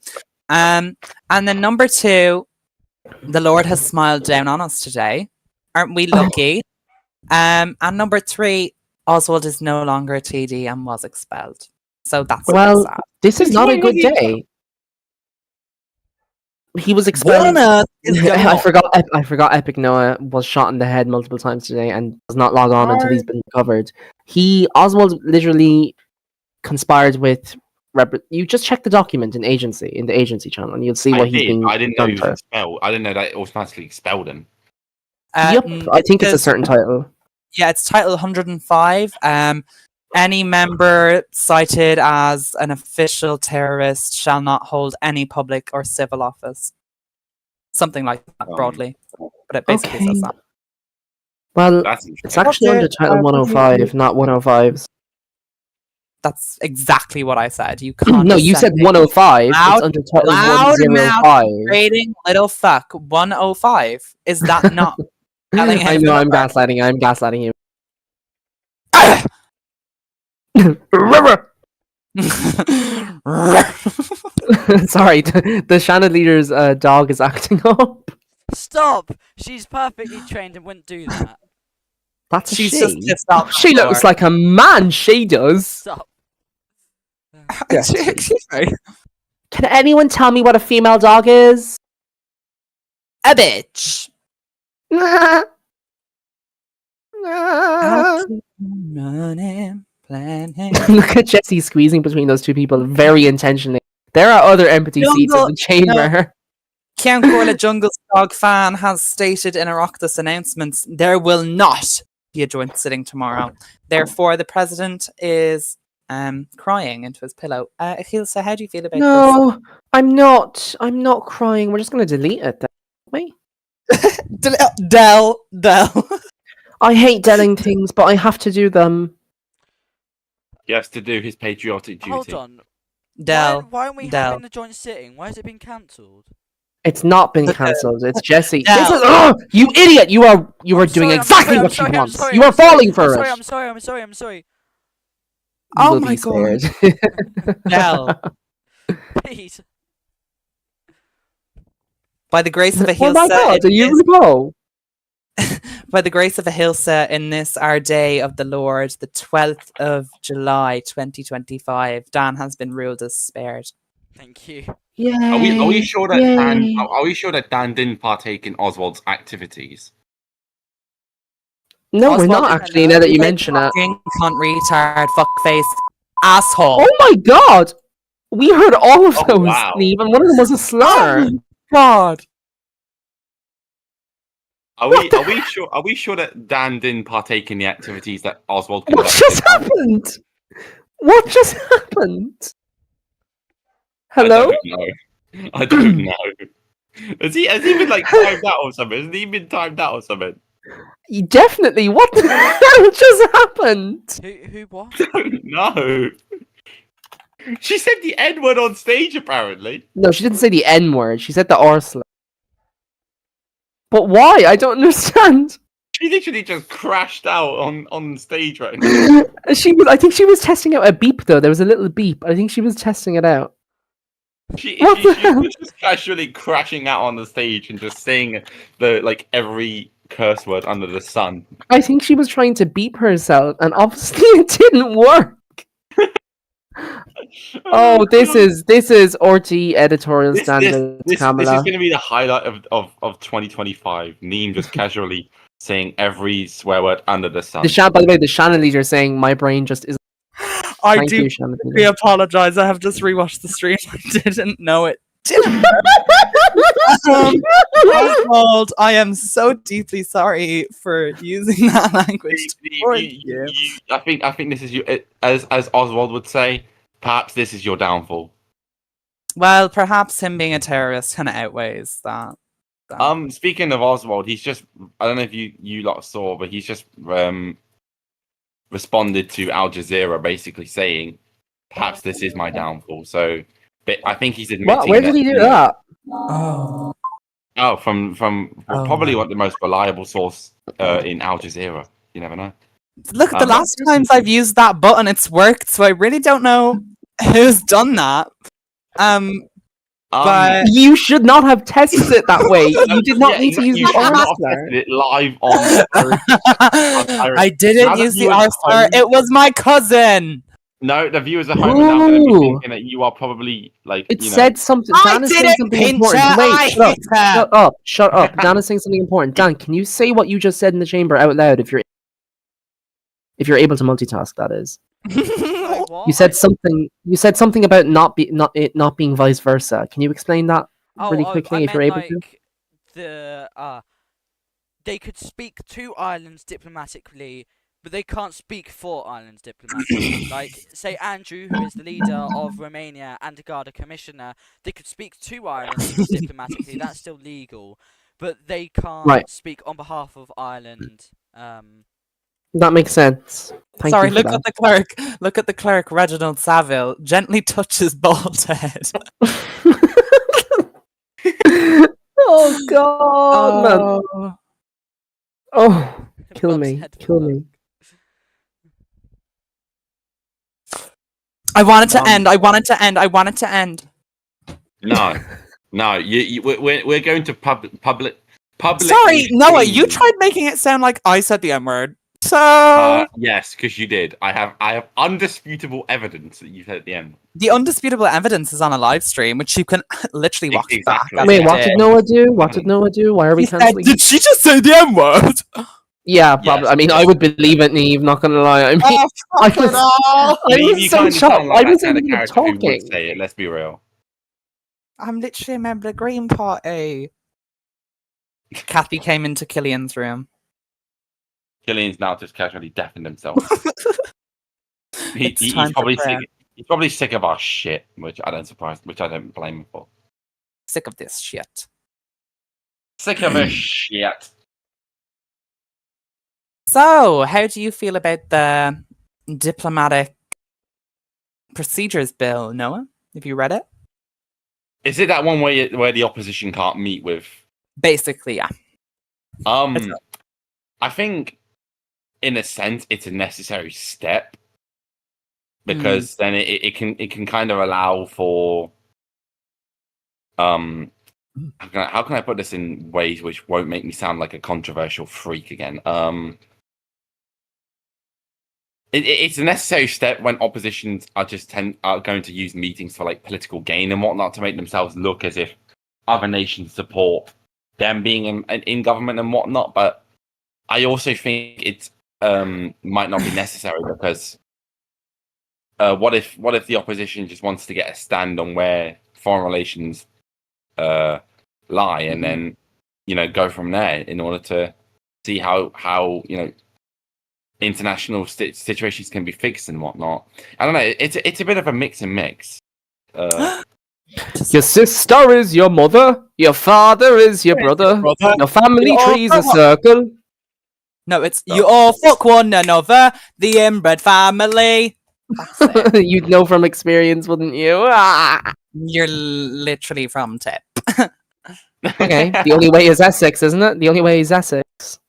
And then number 2, the Lord has smiled down on us today. Aren't we lucky? And number 3, Oswald is no longer a TD and was expelled. So that's Well, sad. this is not a good day. He was expelled. I forgot Epic Noah was shot in the head multiple times today and does not log on until he's been recovered. Oswald literally conspired with you just check the document in the agency channel and you'll see what he's been I didn't know done he was for. expelled. I didn't know that it automatically expelled him. Yep, I think it's a certain title. Yeah, it's title 105. Any member cited as an official terrorist shall not hold any public or civil office. Something like that, broadly. But it basically says that. Well, That's it's interesting. actually under title 105, not 105s. That's exactly what I said. You can't. No, just you send said it. 105. Loud- It's under title Loud mouth 105. rating little fuck 105. Is that not? telling I him know, the I'm number? gaslighting you. Sorry, the Shannon leader's dog is acting up. Stop! She's perfectly trained and wouldn't do that. That's a She's she. just pissed off. She looks like a man. She does. Stop. Can anyone tell me what a female dog is? A bitch. Running, planning. Look at Jesse squeezing between those two people very intentionally. There are other empty seats in the chamber. Count Corla Jungle's dog fan has stated in Oireachtas announcements there will not be a joint sitting tomorrow. Therefore, the president is crying into his pillow. Hilsa, how do you feel about this? No, I'm not. I'm not crying. We're just going to delete it then, won't we? Del. I hate delling things, but I have to do them. He has to do his patriotic duty. Hold on. Del. Why aren't we Del. having the joint sitting? Why has it been cancelled? It's not been cancelled. It's Jesse. Del. This is, you idiot! You are doing sorry, exactly I'm what sorry, she I'm wants. sorry, You I'm are sorry, falling for it. I'm sorry. You Oh will my be God. scared. Del. Please. By the grace of a Oh my God! Are you go? By the grace of a Hilsa, in this our day of the Lord, the 12th of July 2025, Dan has been ruled as spared. Thank you. Yeah. Are we sure that Dan? Are we sure that Dan didn't partake in Oswald's activities? No, we're Oswald not didn't actually. know. Now that you He's a mention it. fucking cunt, retard, fuckface, asshole. Oh my God! We heard all of Oh, those, wow. Steve, and one of them was a slur. God. Are we sure that Dan didn't partake in the activities that Oswald What conducted? just happened? What just happened? I Hello? don't know. I don't know. Has he been like timed out or something? Has he been timed out or something? Definitely. What the hell just happened? Who what? I don't know. She said the N word on stage, apparently. No, she didn't say the N word. She said the R slur. But why? I don't understand. She literally just crashed out on stage right now. I think she was testing out a beep though. There was a little beep. I think she was testing it out. She What the hell? was just casually crashing out on the stage and just saying every curse word under the sun. I think she was trying to beep herself, and obviously it didn't work. Oh, this is RT editorial standards, This is Kamala. going to be the highlight of 2025. Neem just casually saying every swear word under the sun. By the way, the Shannon leader saying my brain just isn't. I Thank do you, Shannon leader. apologize. I have just rewatched the stream. I didn't know it. Oswald, I am so deeply sorry for using that language. I think this is you, as Oswald would say. Perhaps this is your downfall. Well, perhaps him being a terrorist kind of outweighs that. Speaking of Oswald, he's just, I don't know if you lot saw, but he's just responded to Al Jazeera basically saying, perhaps this is my downfall. So, but I think he's admitting. What? Where did he do that? Oh. Oh, from probably what the most reliable source in Al Jazeera. You never know. Look, the last times I've used that button, it's worked, so I really don't know who's done that. But You should not have tested it that way. You did not need to use You the should R not have slur. tested it live on. I didn't use the R slur. It was my cousin. No, the viewers at home are now going to be Ooh. thinking that you are probably like. It you know, said something. I Dan is saying didn't something pinch important. her, Wait, I shut up. hit her. Shut up. Shut up. Dan is saying something important. Dan, can you say what you just said in the chamber out loud if you're able to multitask, that is. Like what? You said something about not being vice versa. Can you explain that really quickly I if you're meant, able to? like, they could speak to Ireland diplomatically, but they can't speak for Ireland diplomatically. Like, say Andrew, who is the leader of Romania and the Garda Commissioner, they could speak to Ireland diplomatically. That's still legal, but they can't speak on behalf of Ireland. That makes sense. Thank Sorry, you for look at the clerk. Look at the clerk, Reginald Saville. Gently touches bald head. Oh God, man. Oh. Oh, kill Bob's me. head Kill full. me. I wanted to end. I wanted to end. No. We're going to public. Sorry, Noah, you tried making it sound like I said the N word. So Yes, because you did. I have undisputable evidence that you said at the end. the undisputable evidence is on a live stream, which you can literally watch Exactly. back. as Wait, I what did. did Noah do? What did Noah do? Why are we He said, canceling? did she just say the N word? Yeah, probably. Yes, I mean, I yes. would believe it, Neve. Not gonna lie. I mean, Oh, I fuck was, it all. I You was so kind of shocked. sound like I that wasn't kind of even character who would talking. say it. Let's be real. I'm literally a member of the Green Party. Kathy came into Killian's room. Killian's now just casually deafened himself. It's He's time for probably prayer. sick. He's probably sick of our shit, which I don't blame him for. Sick of this shit. Sick of his shit. So, how do you feel about the diplomatic procedures bill, Noah? Have you read it? Is it that one where the opposition can't meet with? Basically, yeah. I think, in a sense, it's a necessary step because then it can kind of allow for how can I put this in ways which won't make me sound like a controversial freak again? It's a necessary step when oppositions are are going to use meetings for like political gain and whatnot to make themselves look as if other nations support them being in government and whatnot. But I also think it might not be necessary because what if the opposition just wants to get a stand on where foreign relations lie and then go from there in order to see how international situations can be fixed and whatnot. I don't know. It's a bit of a mix and mix. Your sister is your mother. Your father is your brother. Your family tree is a circle. No, it's you all fuck one another, the inbred family. That's it. You'd know from experience, wouldn't you? Ah. You're literally from Tip. Okay, the only way is Essex, isn't it? The only way is Essex.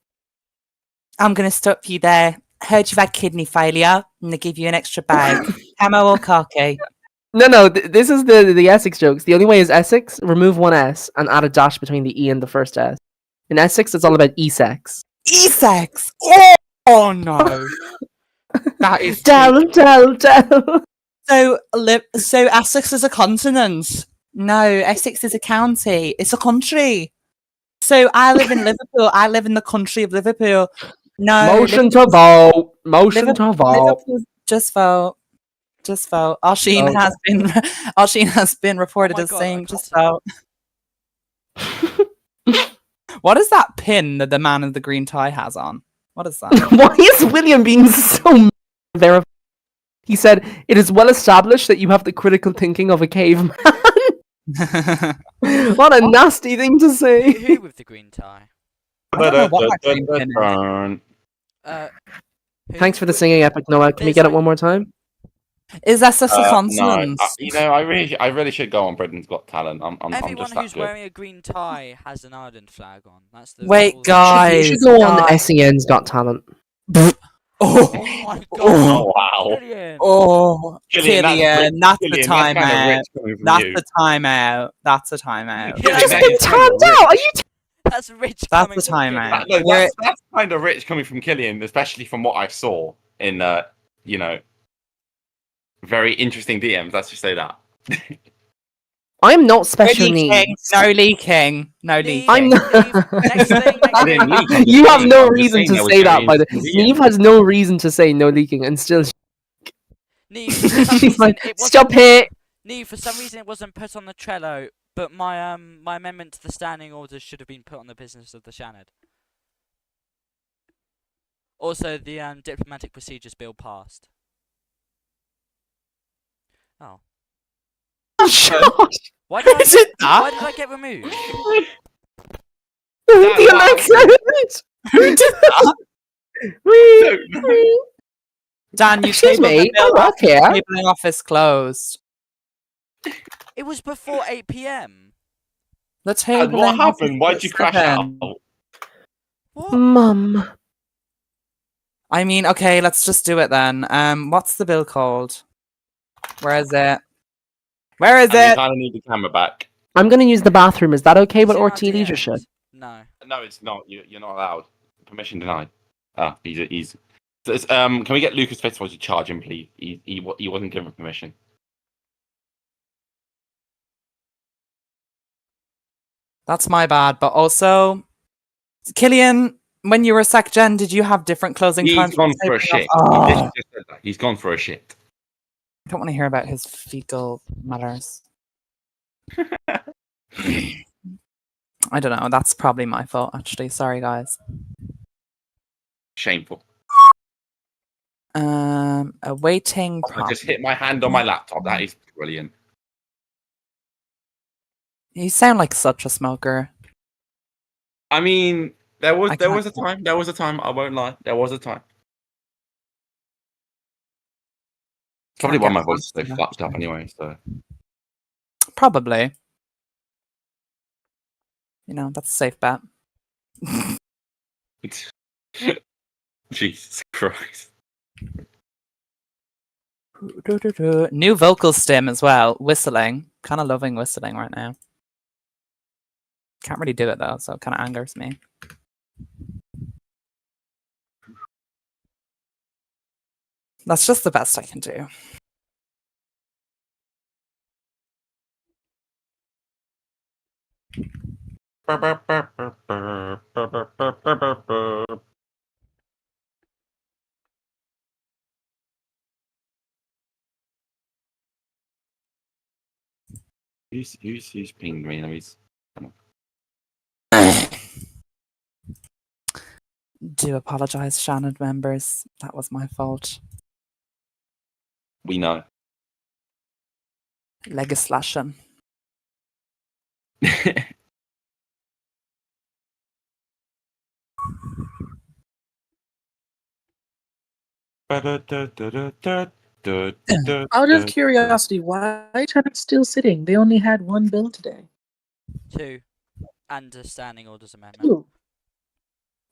I'm gonna stop you there. Heard you've had kidney failure, and they give you an extra bag. Camo or khaki? No, this is the Essex jokes. The only way is Essex. Remove one S and add a dash between the E and the first S. In Essex, it's all about E-sex. E-sex. Oh no, that is Tell. So Essex is a continent. No, Essex is a county. It's a country. So I live in Liverpool. I live in the country of Liverpool. No, Motion to vote. Motion to vote. Liverpool's just vote. Just vote. Oisin has been reported my as God, saying I just can't vote. What is that pin that the man in the green tie has on? What is that? Why is William being so verified? He said, "It is well established that you have the critical thinking of a caveman." What a nasty thing to say. Who with the green tie? I don't know what that green pin is. Burn. Who Thanks for the with- singing, Epic Noah. Can we It's get it like- one more time? Is Essex a No, consonant? I really should go on Britain's Got Talent. I'm Everyone just that who's good. wearing a green tie has an Ireland flag on. That's the Wait, rules. guys. You should go on guys. SEN's Got Talent. Oh, Oh my god! Oh wow! Brilliant. oh, Killian, Killian, that's the Killian, timeout. kinda rich coming from That's you. the timeout. That's a timeout. Yeah, Just that been is kinda timed rich. out. Are you? That's rich. That's coming the from time, Killian. man. No, We're- that's kind of rich coming from Killian, especially from what I saw in very interesting DMs. Let's just say that. I'm not special leaking. needs. No leaking. No Leave. leaking. I'm not. Next thing. I didn't leak. I'm just You have saying- no I'm just reason saying to that was say very that. By the interesting Neve DM. has no reason to say no leaking, and still Neve, for some she's reason, like, it wasn't. "Stop it." Neve, for some reason, it wasn't put on the Trello, but my my amendment to the standing orders should have been put on the business of the Shannon. Also, the diplomatic procedures bill passed. Oh, why did I Is it that? why did I get removed? The Alexa. Who did that? Dan, you Excuse tabled me, the bill I work after here. the tabling office closed. It was before 8 p.m. The And tabling what office happened? Why'd you was crash out? open. What? Mum. I mean, okay, let's just do it then. What's the bill called? Where is it? Where is And we it? kind of need the camera back. I'm going to use the bathroom. Is that okay Is with it in our RT leadership? DMs? No. No, it's not. You're not allowed. Permission denied. Ah, he's. Can we get Lucas Fitzroy to charge him, please? He wasn't given permission. That's my bad. But also, Killian, when you were Sec Gen, did you have different closing He's times? gone for a shit. Oh, He just said that. He's gone for a shit. I don't want to hear about his fecal matters. I don't know. That's probably my fault, actually. Sorry, guys. Shameful. Awaiting I prompt. just hit my hand on my laptop. That is brilliant. You sound like such a smoker. I mean, there was I there can't- was a time. There was a time. I won't lie. There was a time. Probably Can't why get my voice is so past that. fucked up anyway. So Probably. You know, that's a safe bet. Jesus Christ. New vocal stim as well. Whistling. Kind of loving whistling right now. Can't really do it though, so it kind of angers me. That's just the best I can do. Who's pinged me? He's Do apologize, Shannon members. That was my fault. we know. Legislation. Out of curiosity, why are tenants still sitting? They only had one bill today. 2. And a standing orders amendment. Ooh.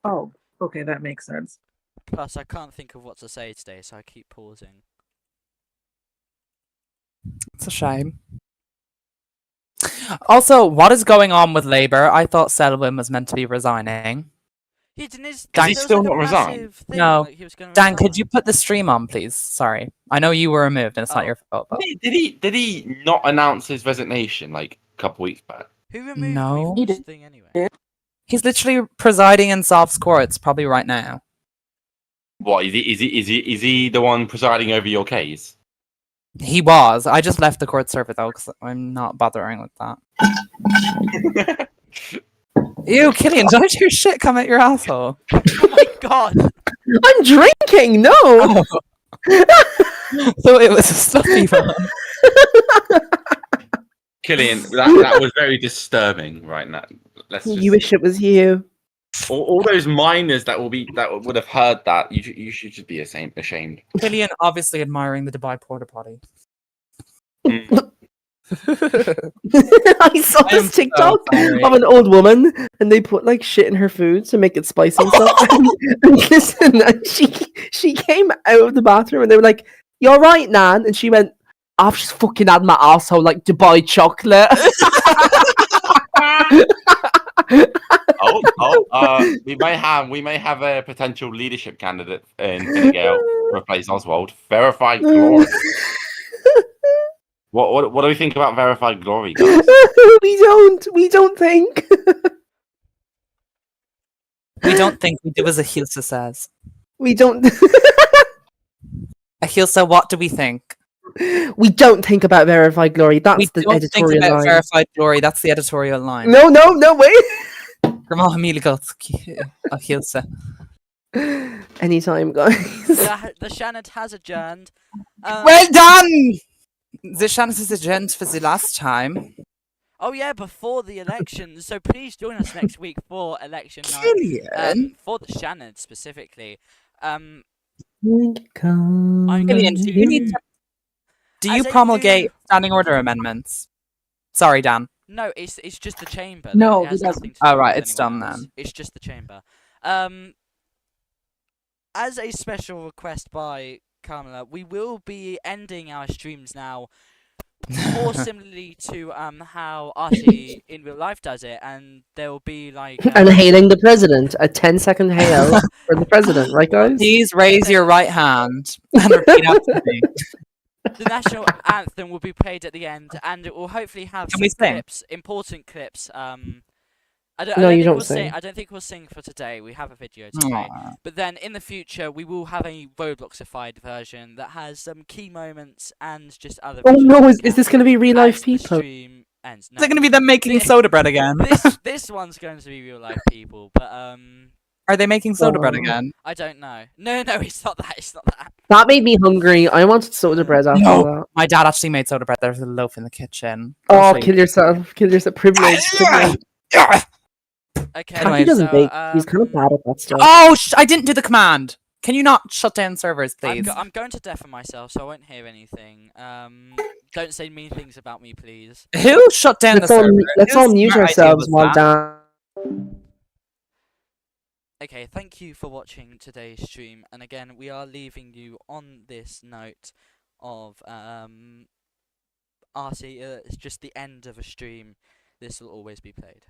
Oh, okay, that makes sense. Plus, I can't think of what to say today, so I keep pausing. It's a shame. Also, what is going on with Labour? I thought Selwyn was meant to be resigning. Yeah, didn't his, Dan- there Is he was still like a not resigned? massive thing, No. like he was gonna Dan, could resign. you put the stream on, please? Sorry. I know you were removed and it's not Oh. your fault. But... Did he not announce his resignation like a couple weeks back? Who removed me No. from He this did. thing anyway? Yeah. He's literally presiding in Soft's courts, probably right now. What is he the one presiding over your case? He was. I just left the court server though, because I'm not bothering with that. Ew, Killian, don't your shit come at your asshole. Oh my god! I'm drinking. No. So it was a stuffy one. Killian, that was very disturbing right now. Let's just, You wish it was you. all those minors that would have heard that, you should just be ashamed. Killian obviously admiring the Dubai porta potty. Mm. I saw I am this TikTok so sorry. of an old woman, and they put like shit in her food to make it spicy and stuff. And listen, and she came out of the bathroom, and they were like, "You all right, Nan?" And she went, "I've just fucking had my asshole like Dubai chocolate." We may have a potential leadership candidate in Fine Gael to replace Oswald. Verified glory. What do we think about verified glory, guys? We don't think. We don't think we do as Ahilsa says. We don't. Ahilsa, what do we think? We don't think about verified glory. That's We the don't think editorial about line. verified glory. That's the editorial line. No, wait. Grandma Ahilsa. Anytime, guys. The Shannon has adjourned. Well done! The chance is adjourned for the last time. Oh yeah, before the election. So please join us next week for election night. Killian. For the Shannon specifically. Killian, I'm Killian, going do you need to. Do As you a promulgate new- standing order amendments? Sorry, Dan. No, it's just the chamber. No, it has he doesn't. nothing to Oh, do right, with it's anyone done else. then. It's just the chamber. As a special request by Carmela, we will be ending our streams now more similarly to how Artie in real life does it, and there will be like And hailing the president, a 10-second hail for the president, right, guys? Please raise your right hand and repeat after me. the national anthem will be played at the end, and it will hopefully have Can some we sing? clips, important clips. I No, don't you think don't we'll sing. sing. I don't think we'll sing for today. We have a video to play. Aw. But then in the future, we will have a Robloxified version that has some key moments and just other. Oh visuals no, that is count this going to be real life as the people? stream ends. Is No, it going to be them making This- soda bread again? this one's going to be real life people, but Are they making soda bread Oh. again? I don't know. No, it's not that. It's not that. That made me hungry. I wanted soda bread after No. that. My dad actually made soda bread. There's a loaf in the kitchen. Oh, I'll show you. kill yourself. Kill yourself. Privilege. Privilege. Okay. Anyway, He doesn't so, bake. He's kind of bad at that stuff. Oh, I didn't do the command. Can you not shut down servers, please? I'm going to deafen myself, so I won't hear anything. Don't say mean things about me, please. Who shut down the Let's all, server? let's all Whose mute smart idea ourselves was while that? Dan. Okay, thank you for watching today's stream, and again, we are leaving you on this note of Artie. It's just the end of a stream. This will always be played.